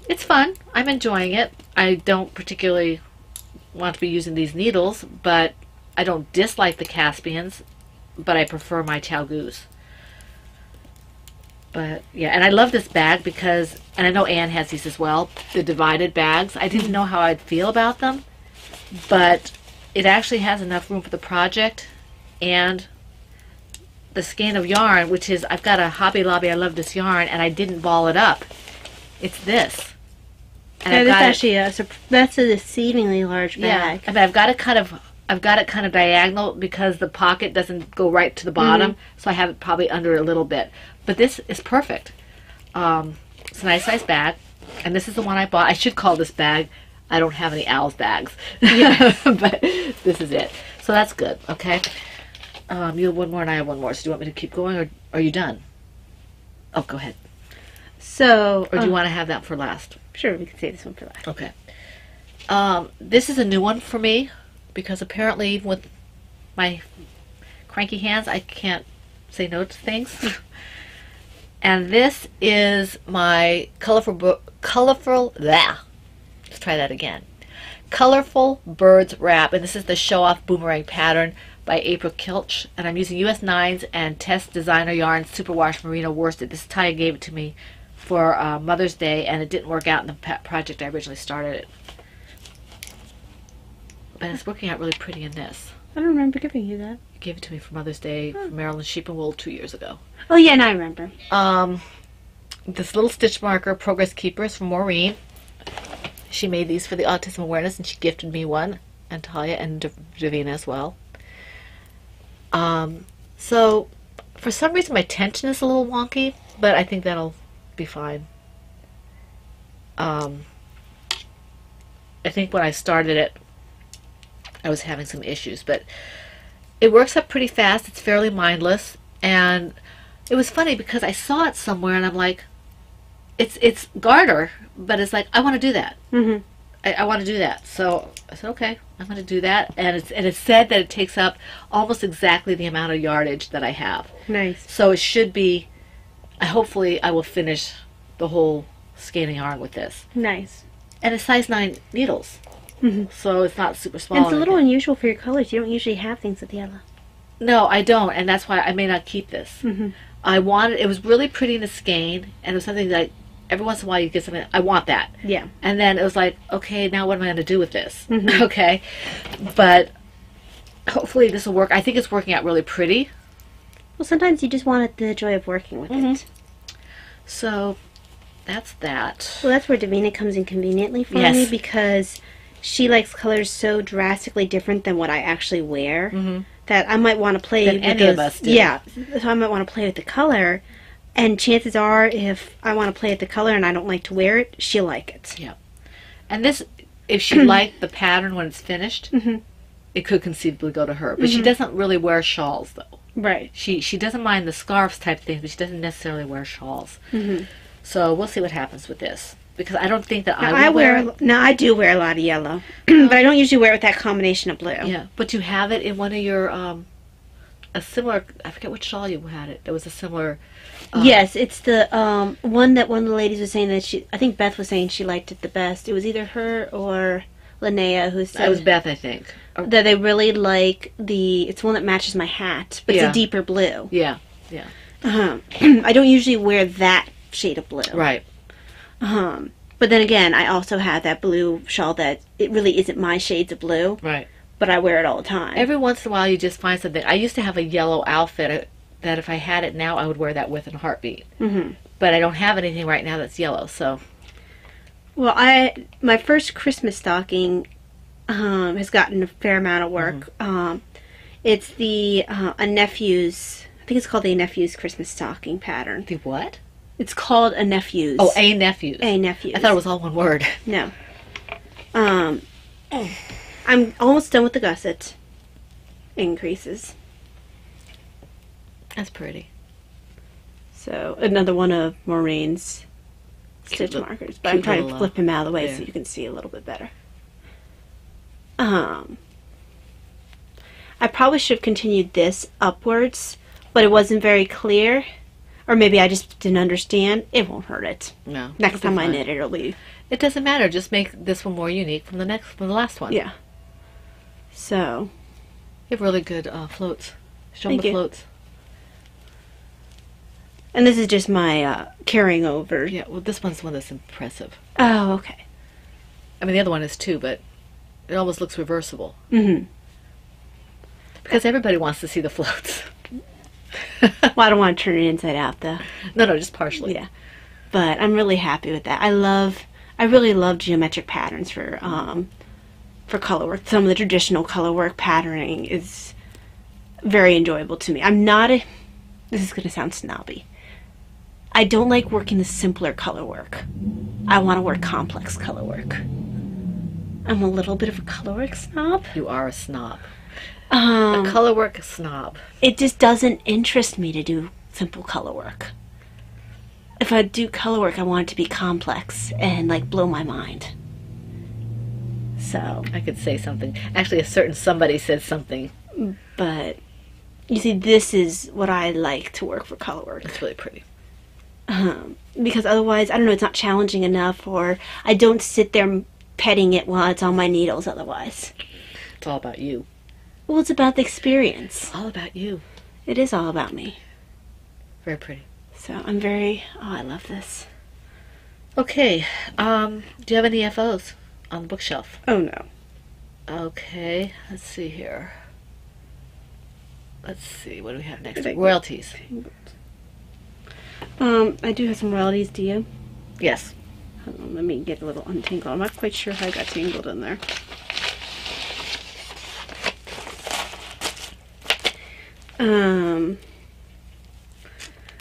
It's fun. I'm enjoying it. I don't particularly want to be using these needles, but I don't dislike the Caspians, but I prefer my Chalgoos. But yeah, and I love this bag because, and I know Anne has these as well, the divided bags. I didn't know how I'd feel about them, but it actually has enough room for the project and the skein of yarn, which is, I've got a Hobby Lobby, I love this yarn, and I didn't ball it up. It's this. And Yeah, I've that's got it- actually that's a deceivingly large yeah, bag. I mean, I've got it kind of diagonal because the pocket doesn't go right to the bottom, so I have it probably under a little bit. But this is perfect. It's a nice size bag, and this is the one I bought. I should call this bag, I don't have any owls bags, but this is it. So that's good, okay? You have one more and I have one more, so do you want me to keep going, or are you done? Oh, go ahead. So, Or do you want to have that for last? sure, we can save this one for last. Okay. This is a new one for me because apparently even with my cranky hands, I can't say no to things. And this is my let's try that again. Colorful Birds Wrap, and this is the Show Off Boomerang pattern by April Kilch, and I'm using US 9s and Test Designer Yarn Superwash Merino Worsted. This Taya gave it to me for Mother's Day, and it didn't work out in the project I originally started it. But it's working out really pretty in this. I don't remember giving you that. You gave it to me for Mother's Day from Maryland Sheep and Wool 2 years ago. Oh yeah, and I remember. This little stitch marker, Progress Keepers from Maureen. She made these for the autism awareness, and she gifted me one, and Talia and Davina as well. So for some reason my tension is a little wonky, but I think that'll be fine. I think when I started it, I was having some issues, but it works up pretty fast. It's fairly mindless, and it was funny because I saw it somewhere, and I'm like, it's garter, but it's like, I want to do that. Mm-hmm. I want to do that. So I said, okay, I'm going to do that. And it said that it takes up almost exactly the amount of yardage that I have. Nice. So it should be, hopefully I will finish the whole skein of yarn with this. Nice. And it's size 9 needles. Mm-hmm. So it's not super small. And it's a little unusual for your colors. You don't usually have things with yellow. No, I don't. And that's why I may not keep this. Mm-hmm. It was really pretty in the skein. And it was something that every once in a while you get something, I want that. Yeah. And then it was like, okay, now what am I going to do with this? Mm-hmm. Okay. But hopefully this will work. I think it's working out really pretty. Well, sometimes you just want the joy of working with it. So that's that. Well, that's where Davina comes in conveniently for me, because she likes colors so drastically different than what I actually wear that I might want to play with any of us do. Yeah. So I might want to play with the color. And chances are, if I want to play with the color and I don't like to wear it, she'll like it. Yeah. And this, if she liked the pattern when it's finished, it could conceivably go to her. But she doesn't really wear shawls, though. Right. She doesn't mind the scarves type things, but she doesn't necessarily wear shawls. So we'll see what happens with this. Because I don't think that I wear it. No, I do wear a lot of yellow. But I don't usually wear it with that combination of blue. Yeah. But you have it in one of your, a similar, I forget which shawl you had it. It was a similar... yes, it's the one that one of the ladies was saying that I think Beth was saying she liked it the best. It was either her or Linnea who said... It was Beth, I think. That they really like it's one that matches my hat, but it's a deeper blue. Yeah, yeah. I don't usually wear that shade of blue. Right. But then again, I also have that blue shawl that it really isn't my shades of blue. Right. But I wear it all the time. Every once in a while you just find something. I used to have a yellow outfit that if I had it now, I would wear that with in a heartbeat. But I don't have anything right now that's yellow, so... Well, my first Christmas stocking has gotten a fair amount of work. It's a nephew's... I think it's called a nephew's Christmas stocking pattern. The what? It's called a nephew's. Oh, a nephew's. A nephew's. I thought it was all one word. No. I'm almost done with the gusset increases. That's pretty. So, another one of Maureen's stitch markers. But I'm trying to flip him out of the way so you can see a little bit better. I probably should have continued this upwards, but it wasn't very clear. Or maybe I just didn't understand. It won't hurt it. No. Next time I knit, it'll be... It doesn't matter. Just make this one more unique from the last one. Yeah. So... You have really good floats. Show them the floats. And this is just my carrying over. Yeah, well, this one's the one that's impressive. Oh, okay. I mean, the other one is too, but it almost looks reversible. Because everybody wants to see the floats. Well, I don't want to turn it inside out, though. No, just partially. Yeah. But I'm really happy with that. I really love geometric patterns for color work. Some of the traditional color work patterning is very enjoyable to me. This is going to sound snobby. I don't like working the simpler color work. I want to work complex color work. I'm a little bit of a color work snob. You are a snob. A color work snob. It just doesn't interest me to do simple color work. If I do color work, I want it to be complex and like blow my mind. So I could say something. Actually, a certain somebody said something. But you see, this is what I like to work for color work. It's really pretty. Because otherwise, I don't know, it's not challenging enough, or I don't sit there petting it while it's on my needles otherwise. It's all about you. Well, it's about the experience. All about you. It is all about me. Very pretty. So I'm very, I love this. Okay, do you have any FOs on the bookshelf? Oh no. Okay, let's see here. Let's see, what do we have next? Thank you. Royalties. I do have some royalties, do you? Yes. Hold on, let me get a little untangled. I'm not quite sure how I got tangled in there.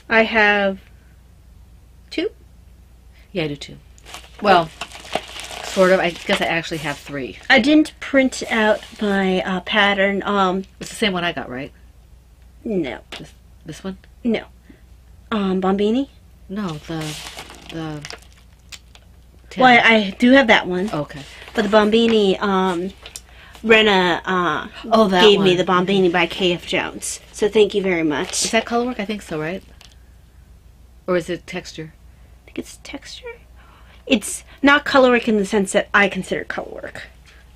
I have 2. Yeah, I do too. Well, sort of. I guess I actually have 3. I didn't print out my pattern. It's the same one I got, right? No. This one? No. Bombini? No, the. Well, I do have that one. Okay. But the Bombini, Rena that gave me one. the Bombini by K.F. Jones. So thank you very much. Is that color work? I think so, right? Or is it texture? I think it's texture. It's not color work in the sense that I consider color work.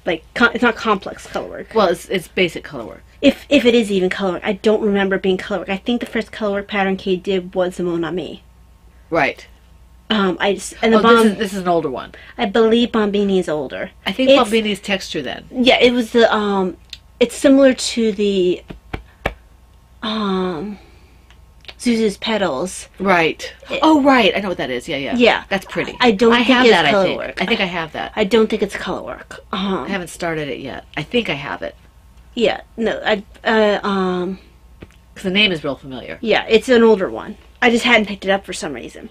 Like, it's not complex color work. Well, it's basic color work. If it is even color work, I don't remember it being color work. I think the first color work pattern Kay did was the Mon Ami. Right. This is an older one. I believe Bombini is older. I think Bombini's texture then. Yeah, it was the it's similar to the Zuzu's Petals. Right. Oh, right. I know what that is. Yeah, yeah. Yeah. That's pretty. I don't think have it's that, color I think. work. I think I have that. I don't think it's color work. I haven't started it yet. I think I have it. Yeah, no, Because the name is real familiar. yeah, it's an older one. I just hadn't picked it up for some reason.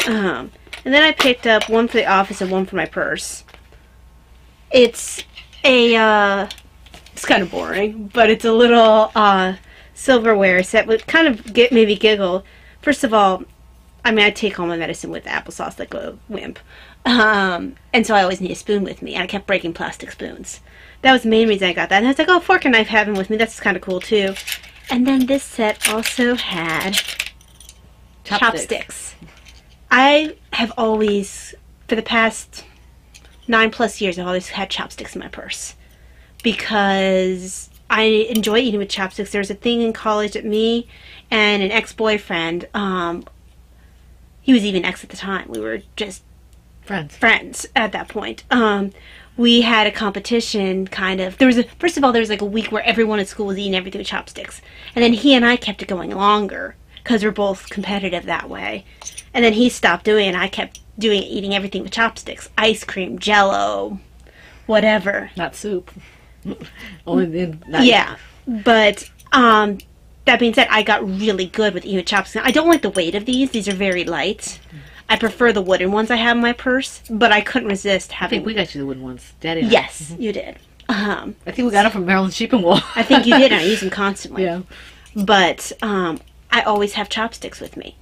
And then I picked up one for the office and one for my purse. It's a, it's kind of boring, but it's a little, silverware set would kind of made me giggle. First of all, I mean, I take all my medicine with applesauce like a wimp. And so I always need a spoon with me, and I kept breaking plastic spoons. That was the main reason I got that. And I was like, oh, fork and knife having with me. That's kind of cool, too. And then this set also had chopsticks. I have always, for the past 9+ years, I've always had chopsticks in my purse. Because I enjoy eating with chopsticks. There was a thing in college that me and an ex-boyfriend, he was even ex at the time. We were just friends at that point. We had a competition, kind of. First of all, there was like a week where everyone at school was eating everything with chopsticks. And then he and I kept it going longer, because we're both competitive that way. And then he stopped doing it, and I kept eating everything with chopsticks. Ice cream, Jell-O, whatever. Not soup. Only yeah, but that being said, I got really good with eating with chopsticks. I don't like the weight of these. These are very light. I prefer the wooden ones I have in my purse, but I couldn't resist having. I think we got you the wooden ones, Daddy. And yes, you did. I think we got them from Maryland Sheep and Wool. I think you did. And I use them constantly. Yeah. But I always have chopsticks with me,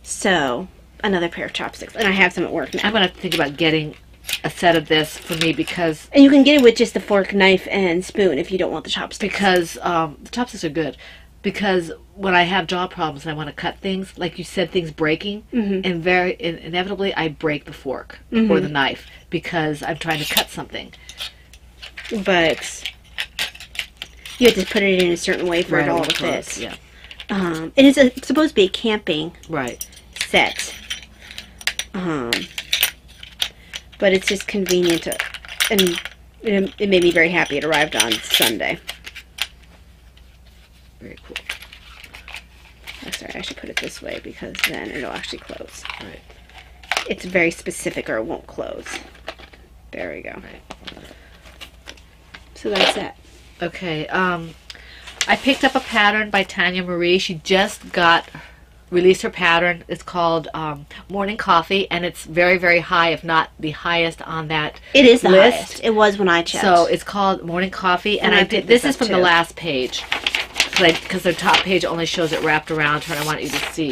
so another pair of chopsticks, and I have some at work now. I'm gonna think about getting a set of this for me because. And you can get it with just a fork, knife, and spoon if you don't want the chopsticks. Because the chopsticks are good. Because when I have jaw problems and I want to cut things, like you said, things breaking, and inevitably I break the fork or the knife because I'm trying to cut something. But you have to put it in a certain way for it all to fit. Yeah. And it's supposed to be a camping set. But it's just convenient to, and it made me very happy. It arrived on Sunday. Very cool. Oh, sorry, I should put it this way because then it'll actually close. Right. It's very specific or it won't close. There we go. Right. So that's that. Okay. I picked up a pattern by Tanya Marie. She just released her pattern. It's called Morning Coffee, and it's very, very high, if not the highest on that It is the list. highest. It was when I checked. So it's called Morning Coffee, and I did. This is from the last page. Because the top page only shows it wrapped around her, and I want you to see.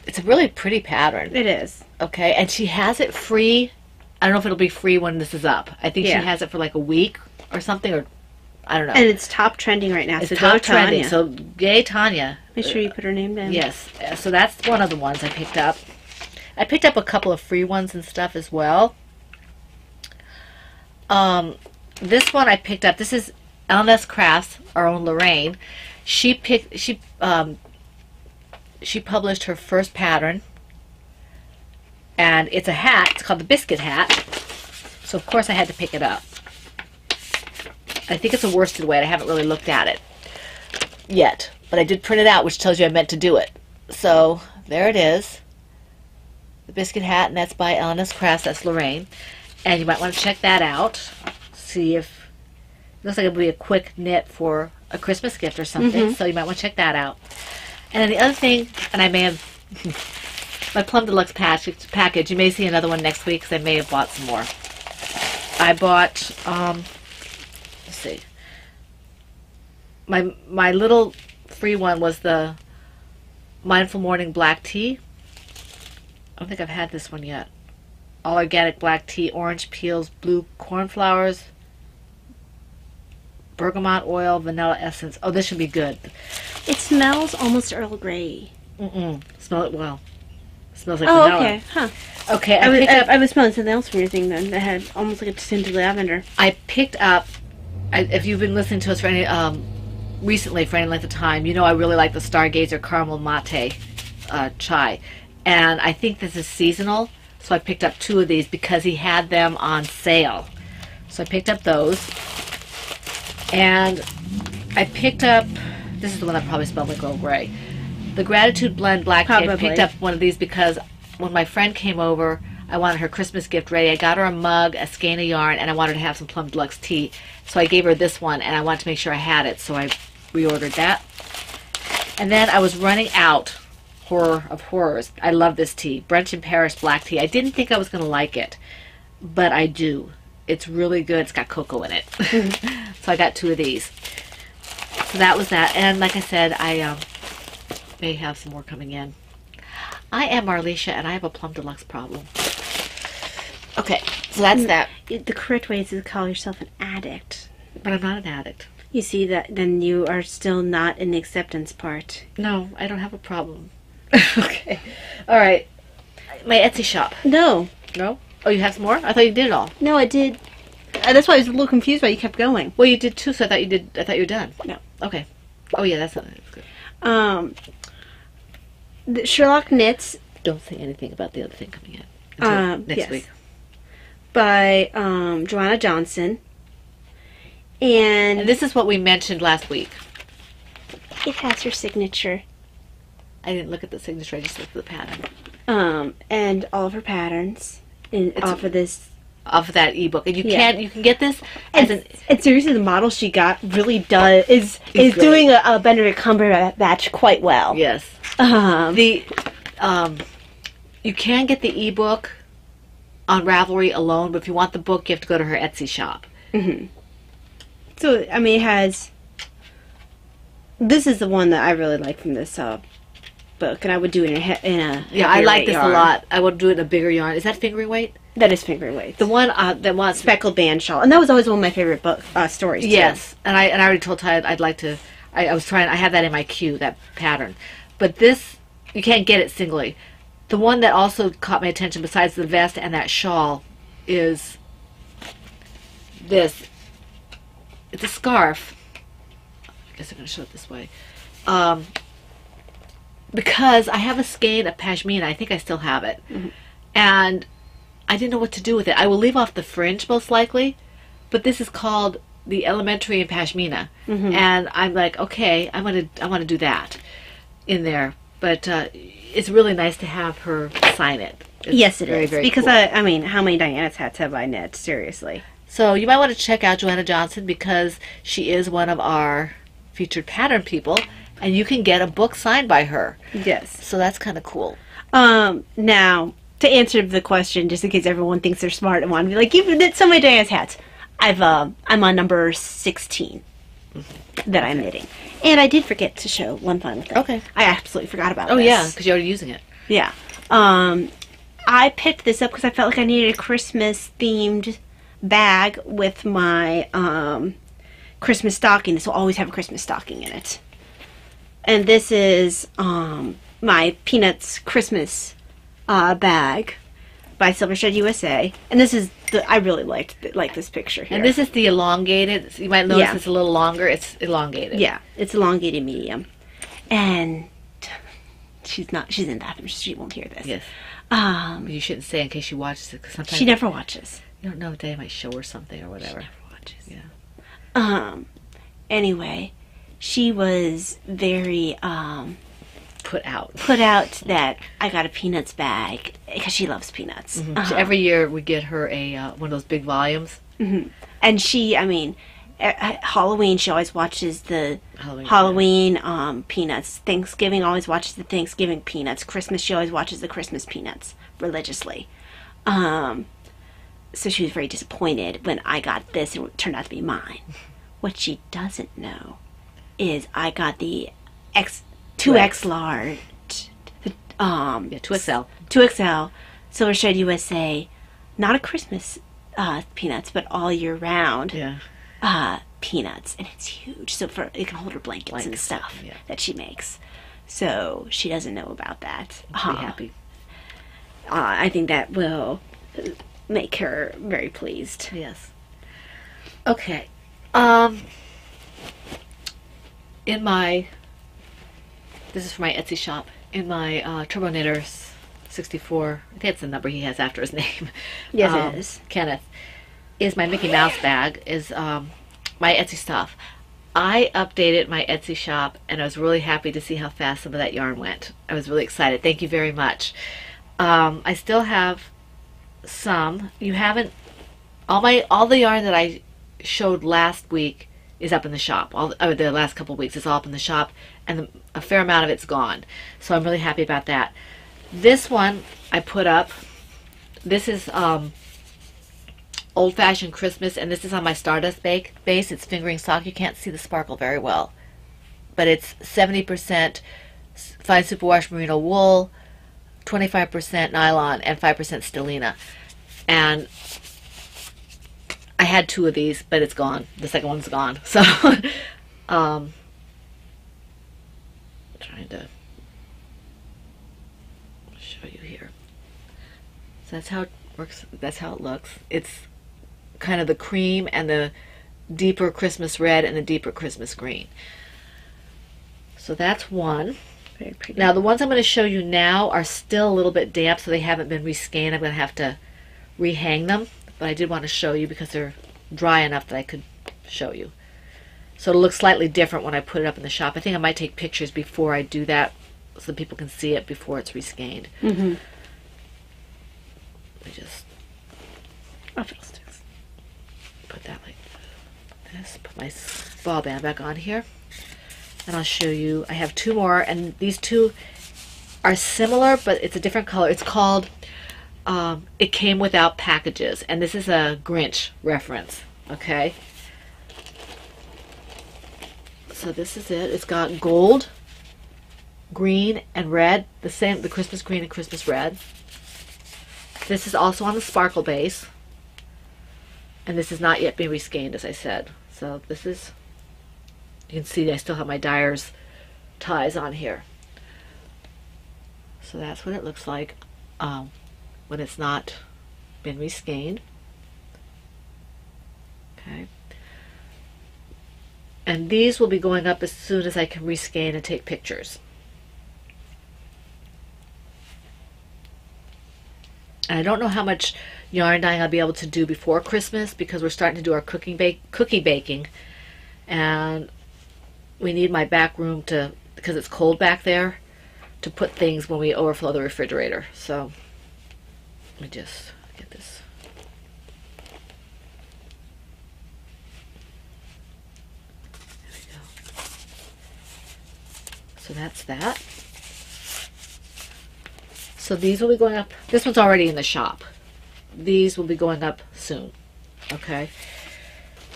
It's a really pretty pattern. It is. Okay, and she has it free. I don't know if it'll be free when this is up. I think she has it for like a week or something, or I don't know. And it's top trending right now. It's so top go trending. Tanya. So yay, Tanya. Make sure you put her name down. Yes. So that's one of the ones I picked up. I picked up a couple of free ones and stuff as well. This one I picked up. This is L&S Crafts, our own Lorraine. She published her first pattern, and it's a hat. It's called the Biscuit Hat. So of course I had to pick it up. I think it's a worsted weight. I haven't really looked at it yet, but I did print it out, which tells you I meant to do it. So there it is, the Biscuit Hat, and that's by L&S Crafts. That's Lorraine, and you might want to check that out. See if it looks like it would be a quick knit for a Christmas gift or something. So you might want to check that out. And then the other thing, and I may have my Plum Deluxe package. You may see another one next week because I may have bought some more. I bought. Let's see. My little free one was the Mindful Morning Black Tea. I don't think I've had this one yet. All organic black tea, orange peels, blue cornflowers, bergamot oil, vanilla essence. Oh, this should be good. It smells almost Earl Grey. Smell it well. It smells like Oh, vanilla. okay. Huh. Okay, I was smelling something else from your thing then that had almost like a tinted lavender. I picked up, if you've been listening to us for any, recently for any length of time, you know I really like the Stargazer Caramel Mate chai. And I think this is seasonal, so I picked up 2 of these because he had them on sale. So I picked up those. And I picked up, this is the one that probably smelled like Earl Grey, the Gratitude Blend Black Tea. I picked up one of these because when my friend came over, I wanted her Christmas gift ready. I got her a mug, a skein of yarn, and I wanted to have some Plum Deluxe tea. So I gave her this one, and I wanted to make sure I had it, so I reordered that. And then I was running out of horrors. I love this tea, Brunch in Paris Black Tea. I didn't think I was going to like it, but I do. It's really good. It's got cocoa in it. So I got 2 of these. So that was that. And like I said, I may have some more coming in. I am Marlisha, and I have a Plum Deluxe problem. Okay, so that's that. The correct way is to call yourself an addict. But I'm not an addict. You see that, then you are still not in the acceptance part. No, I don't have a problem. Okay. All right. My Etsy shop. No. No? Oh, you have some more? I thought you did it all. No, I did. That's why I was a little confused why you kept going. Well, you did too, so I thought you did. I thought you were done. No. Okay. Oh yeah, that's good. The Sherlock Knits. Don't say anything about the other thing coming in until next week. By Joanna Johnson. And this is what we mentioned last week. It has her signature. I didn't look at the signature, I just looked at the pattern. And all of her patterns off of that ebook. And you can get this as and seriously, the model she got really is doing a Benedict Cumberbatch quite well. Yes. You can get the ebook on Ravelry alone, but if you want the book, you have to go to her Etsy shop. So I mean, it has. This is the one that I really like from this book, and I would do it in a yeah. I like this yarn a lot. I would do it in a bigger yarn. Is that fingering weight? That is fingering weight. The one that wants speckled band shawl, and that was always one of my favorite stories. Yes, too. And I already told Ty I'd like to. I was trying. I have that in my queue, that pattern, but this you can't get it singly. The one that also caught my attention, besides the vest and that shawl, is this. It's a scarf. I guess I'm going to show it this way. Because I have a skein of pashmina. I think I still have it. And I didn't know what to do with it. I will leave off the fringe most likely, but this is called the Elementary in Pashmina. And I'm like, okay, I want to do that in there. But it's really nice to have her sign it. It's yes, it is. Very because cool. I mean, how many Dianas hats have I knit? Seriously. So you might want to check out Joanna Johnson because she is one of our featured pattern people, and you can get a book signed by her. Yes. So that's kind of cool. Now, to answer the question, just in case everyone thinks they're smart and want to be like, you've knit so many Diana's hats. I'm on number 16 that I'm knitting. And I did forget to show one final thing. Okay. I absolutely forgot about this. Oh, yeah, because you're already using it. Yeah. I picked this up because I felt like I needed a Christmas-themed bag with my Christmas stocking. This will always have a Christmas stocking in it. And this is my Peanuts Christmas bag by Silvershed USA. And this is I really like this picture here. And this is the elongated. You might notice Yeah. it's a little longer. It's elongated. Yeah, it's elongated medium. And she's in the bathroom. She won't hear this. Yes. You shouldn't say in case she watches it, because sometimes She never watches. you don't know if they might show her something or whatever. She never watches. Yeah. Anyway, she was very Put out. put out that I got a Peanuts bag because she loves peanuts. So every year we get her a one of those big volumes. And she, I mean, at Halloween she always watches the Halloween, Peanuts. Thanksgiving always watches the Thanksgiving Peanuts. Christmas she always watches the Christmas Peanuts religiously. So she was very disappointed when I got this and it turned out to be mine. What she doesn't know is I got the 2X large, 2XL. 2XL Silvershed USA, not a Christmas peanuts, but all year round Yeah. peanuts, and it's huge. So it can hold her blankets and stuff yeah. that she makes. So she doesn't know about that. Be happy. I think that will make her very pleased. Yes. Okay. In my, this is for my Etsy shop. In my Turbo Knitters 64, I think that's the number he has after his name. Yes, it is. Kenneth, is my Mickey Mouse bag, is my Etsy stuff. I updated my Etsy shop, and I was really happy to see how fast some of that yarn went. I was really excited. Thank you very much. I still have some. You haven't, all the yarn that I showed last week is up in the shop. The last couple of weeks is all up in the shop, and a fair amount of it's gone. So I'm really happy about that. This one I put up. This is Old Fashioned Christmas, and this is on my Stardust base. It's fingering sock. You can't see the sparkle very well, but it's 70% fine superwash merino wool, 25% nylon, and 5% stellina. And I had 2 of these, but it's gone. The second one's gone. So, trying to show you here. So that's how it works. That's how it looks. It's kind of the cream and the deeper Christmas red and the deeper Christmas green. So that's one. Very pretty. Now the ones I'm going to show you now are still a little bit damp, so they haven't been rescanned. I'm going to have to rehang them, but I did want to show you because they're dry enough that I could show you. So it'll look slightly different when I put it up in the shop. I think I might take pictures before I do that so people can see it before it's rescanned. Mm-hmm. Let me just Fiddlesticks. put that like this. Put my ball band back on here. And I'll show you. I have 2 more, and these 2 are similar, but it's a different color. It's called It Came Without Packages, and this is a Grinch reference. Okay. So this is it. It's got gold, green, and red. The Christmas green and Christmas red. This is also on the sparkle base. And this has not yet been rescanned, as I said. So this is, you can see I still have my Dyer's ties on here. So that's what it looks like when it's not been rescanned. Okay. And these will be going up as soon as I can rescan and take pictures. And I don't know how much yarn dyeing I'll be able to do before Christmas because we're starting to do our cookie baking, and we need my back room to, because it's cold back there, to put things when we overflow the refrigerator. So let me just get this. There we go. So that's that. So these will be going up. This one's already in the shop. These will be going up soon. Okay.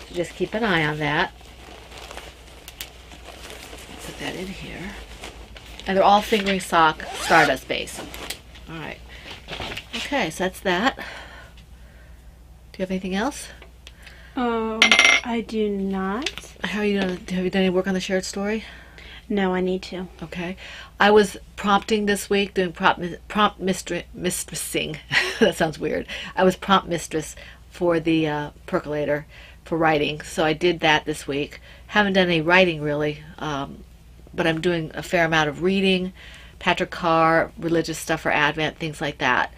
So just keep an eye on that. Put that in here. And they're all fingering sock Stardust base. Alright. Okay, so that's that. Do you have anything else? I do not. How are you doing? Have you done any work on the shared story? No, I need to. Okay. I was prompting this week, doing prompt mistressing. That sounds weird. I was prompt mistress for the percolator for writing, so I did that this week. Haven't done any writing really, but I'm doing a fair amount of reading, Patrick Carr, religious stuff for Advent, things like that.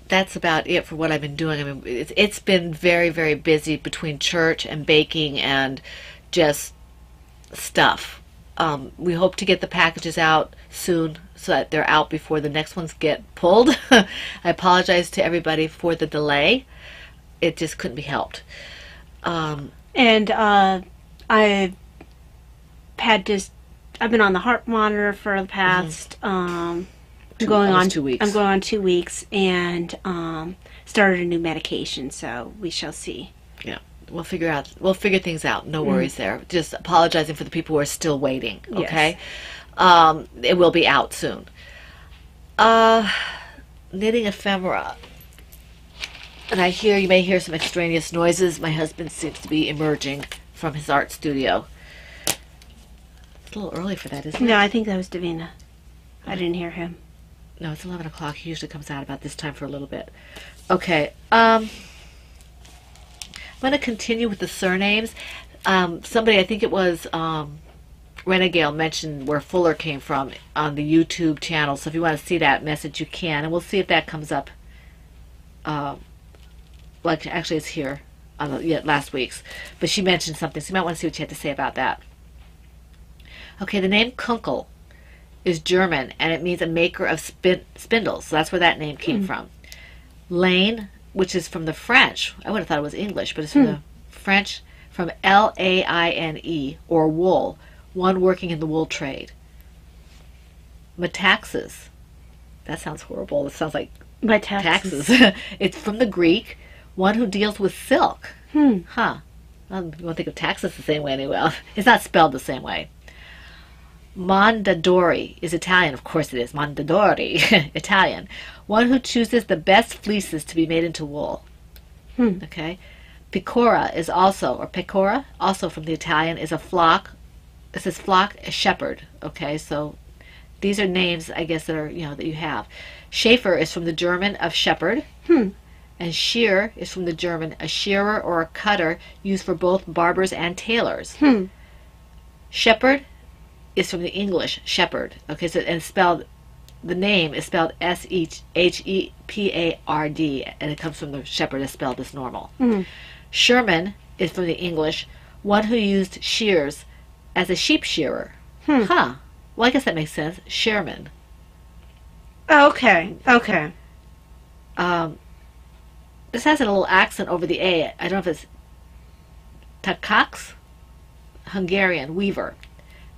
That's about it for what I've been doing. I mean, it's been very, very busy between church and baking and just stuff. We hope to get the packages out soon so that they're out before the next ones get pulled. I apologize to everybody for the delay. It just couldn't be helped. And I've been on the heart monitor for the past Almost 2 weeks. I'm going on 2 weeks and started a new medication, so we shall see. Yeah. We'll figure things out. No worries there. Just apologizing for the people who are still waiting. Okay. Yes. It will be out soon. Knitting ephemera. And you may hear some extraneous noises. My husband seems to be emerging from his art studio. It's a little early for that, isn't it? No, I think that was Davina. I didn't hear him. No, it's 11 o'clock. He usually comes out about this time for a little bit. Okay. I'm going to continue with the surnames. Somebody, I think it was Renegale, mentioned where Fuller came from on the YouTube channel. So if you want to see that message, you can. And we'll see if that comes up. Actually, it's here on last week's. But she mentioned something, so you might want to see what she had to say about that. Okay, the name Kunkel is German, and it means a maker of spindles. So that's where that name came from. Lane, which is from the French. I would have thought it was English, but it's from the French, from Laine, or wool, one working in the wool trade. Metaxas. That sounds horrible. It sounds like My taxes. It's from the Greek, one who deals with silk. Huh. Well, you won't think of taxes the same way anyway. It's not spelled the same way. Mondadori is Italian. Of course it is. Mondadori, Italian. One who chooses the best fleeces to be made into wool. Okay. Pecora is pecora, also from the Italian, is a flock. It says flock, a shepherd. Okay, so these are names, I guess, that are, that you have. Schaefer is from the German of shepherd. And shear is from the German, a shearer or a cutter used for both barbers and tailors. Shepherd is from the English shepherd. Okay, so the name is spelled Shepard, and it comes from the shepherd as spelled as normal. Sherman is from the English, one who used shears as a sheep shearer. Well, I guess that makes sense. Sherman. Okay. This has a little accent over the A. I don't know if it's Takacs, Hungarian, weaver.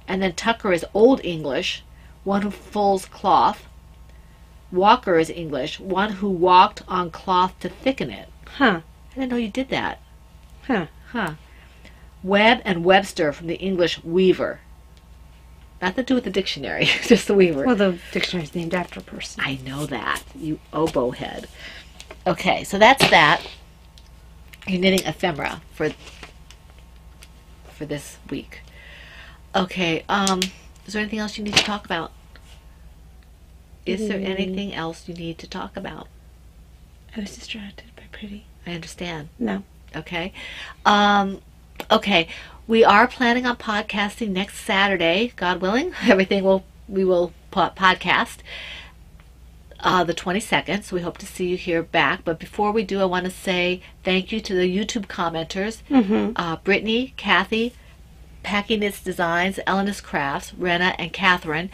And then Tucker is Old English, one who fulls cloth. Walker is English, one who walked on cloth to thicken it. I didn't know you did that. Webb and Webster from the English weaver. Nothing to do with the dictionary, just the weaver. Well, the dictionary's named after a person. I know that, you oboe head. Okay, so that's that. You're knitting ephemera for this week. Okay, is there anything else you need to talk about? Is there anything else you need to talk about? I was distracted by Pretty. I understand. No. Okay. Okay, we are planning on podcasting next Saturday, God willing. We will podcast the 22nd, so we hope to see you here back. But before we do, I want to say thank you to the YouTube commenters, Brittany, Kathy, Packing Knits Designs, Elenis Crafts, Rena, and Catherine.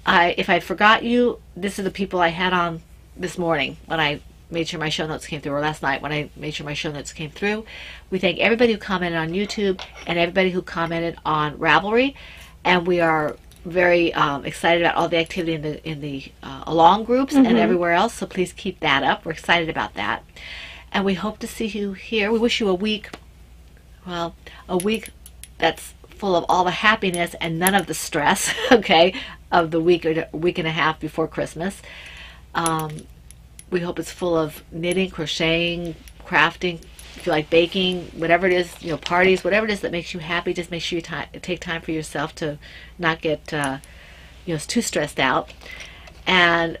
If I forgot you, this is the people I had on this morning when I made sure my show notes came through, or last night when I made sure my show notes came through. We thank everybody who commented on YouTube and everybody who commented on Ravelry, and we are very excited about all the activity in the along groups and everywhere else, so please keep that up. We're excited about that, and we hope to see you here. We wish you a week that's full of all the happiness and none of the stress, okay, of the week and a half before Christmas. We hope it's full of knitting, crocheting, crafting, if you like baking, whatever it is, parties, whatever it is that makes you happy, just make sure you take time for yourself to not get too stressed out. And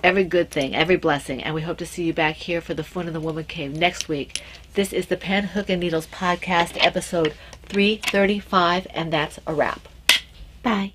every good thing, every blessing. And we hope to see you back here for the Fun in the Woman Cave next week. This is the Pen, Hook, and Needles podcast, episode 335, and that's a wrap. Bye.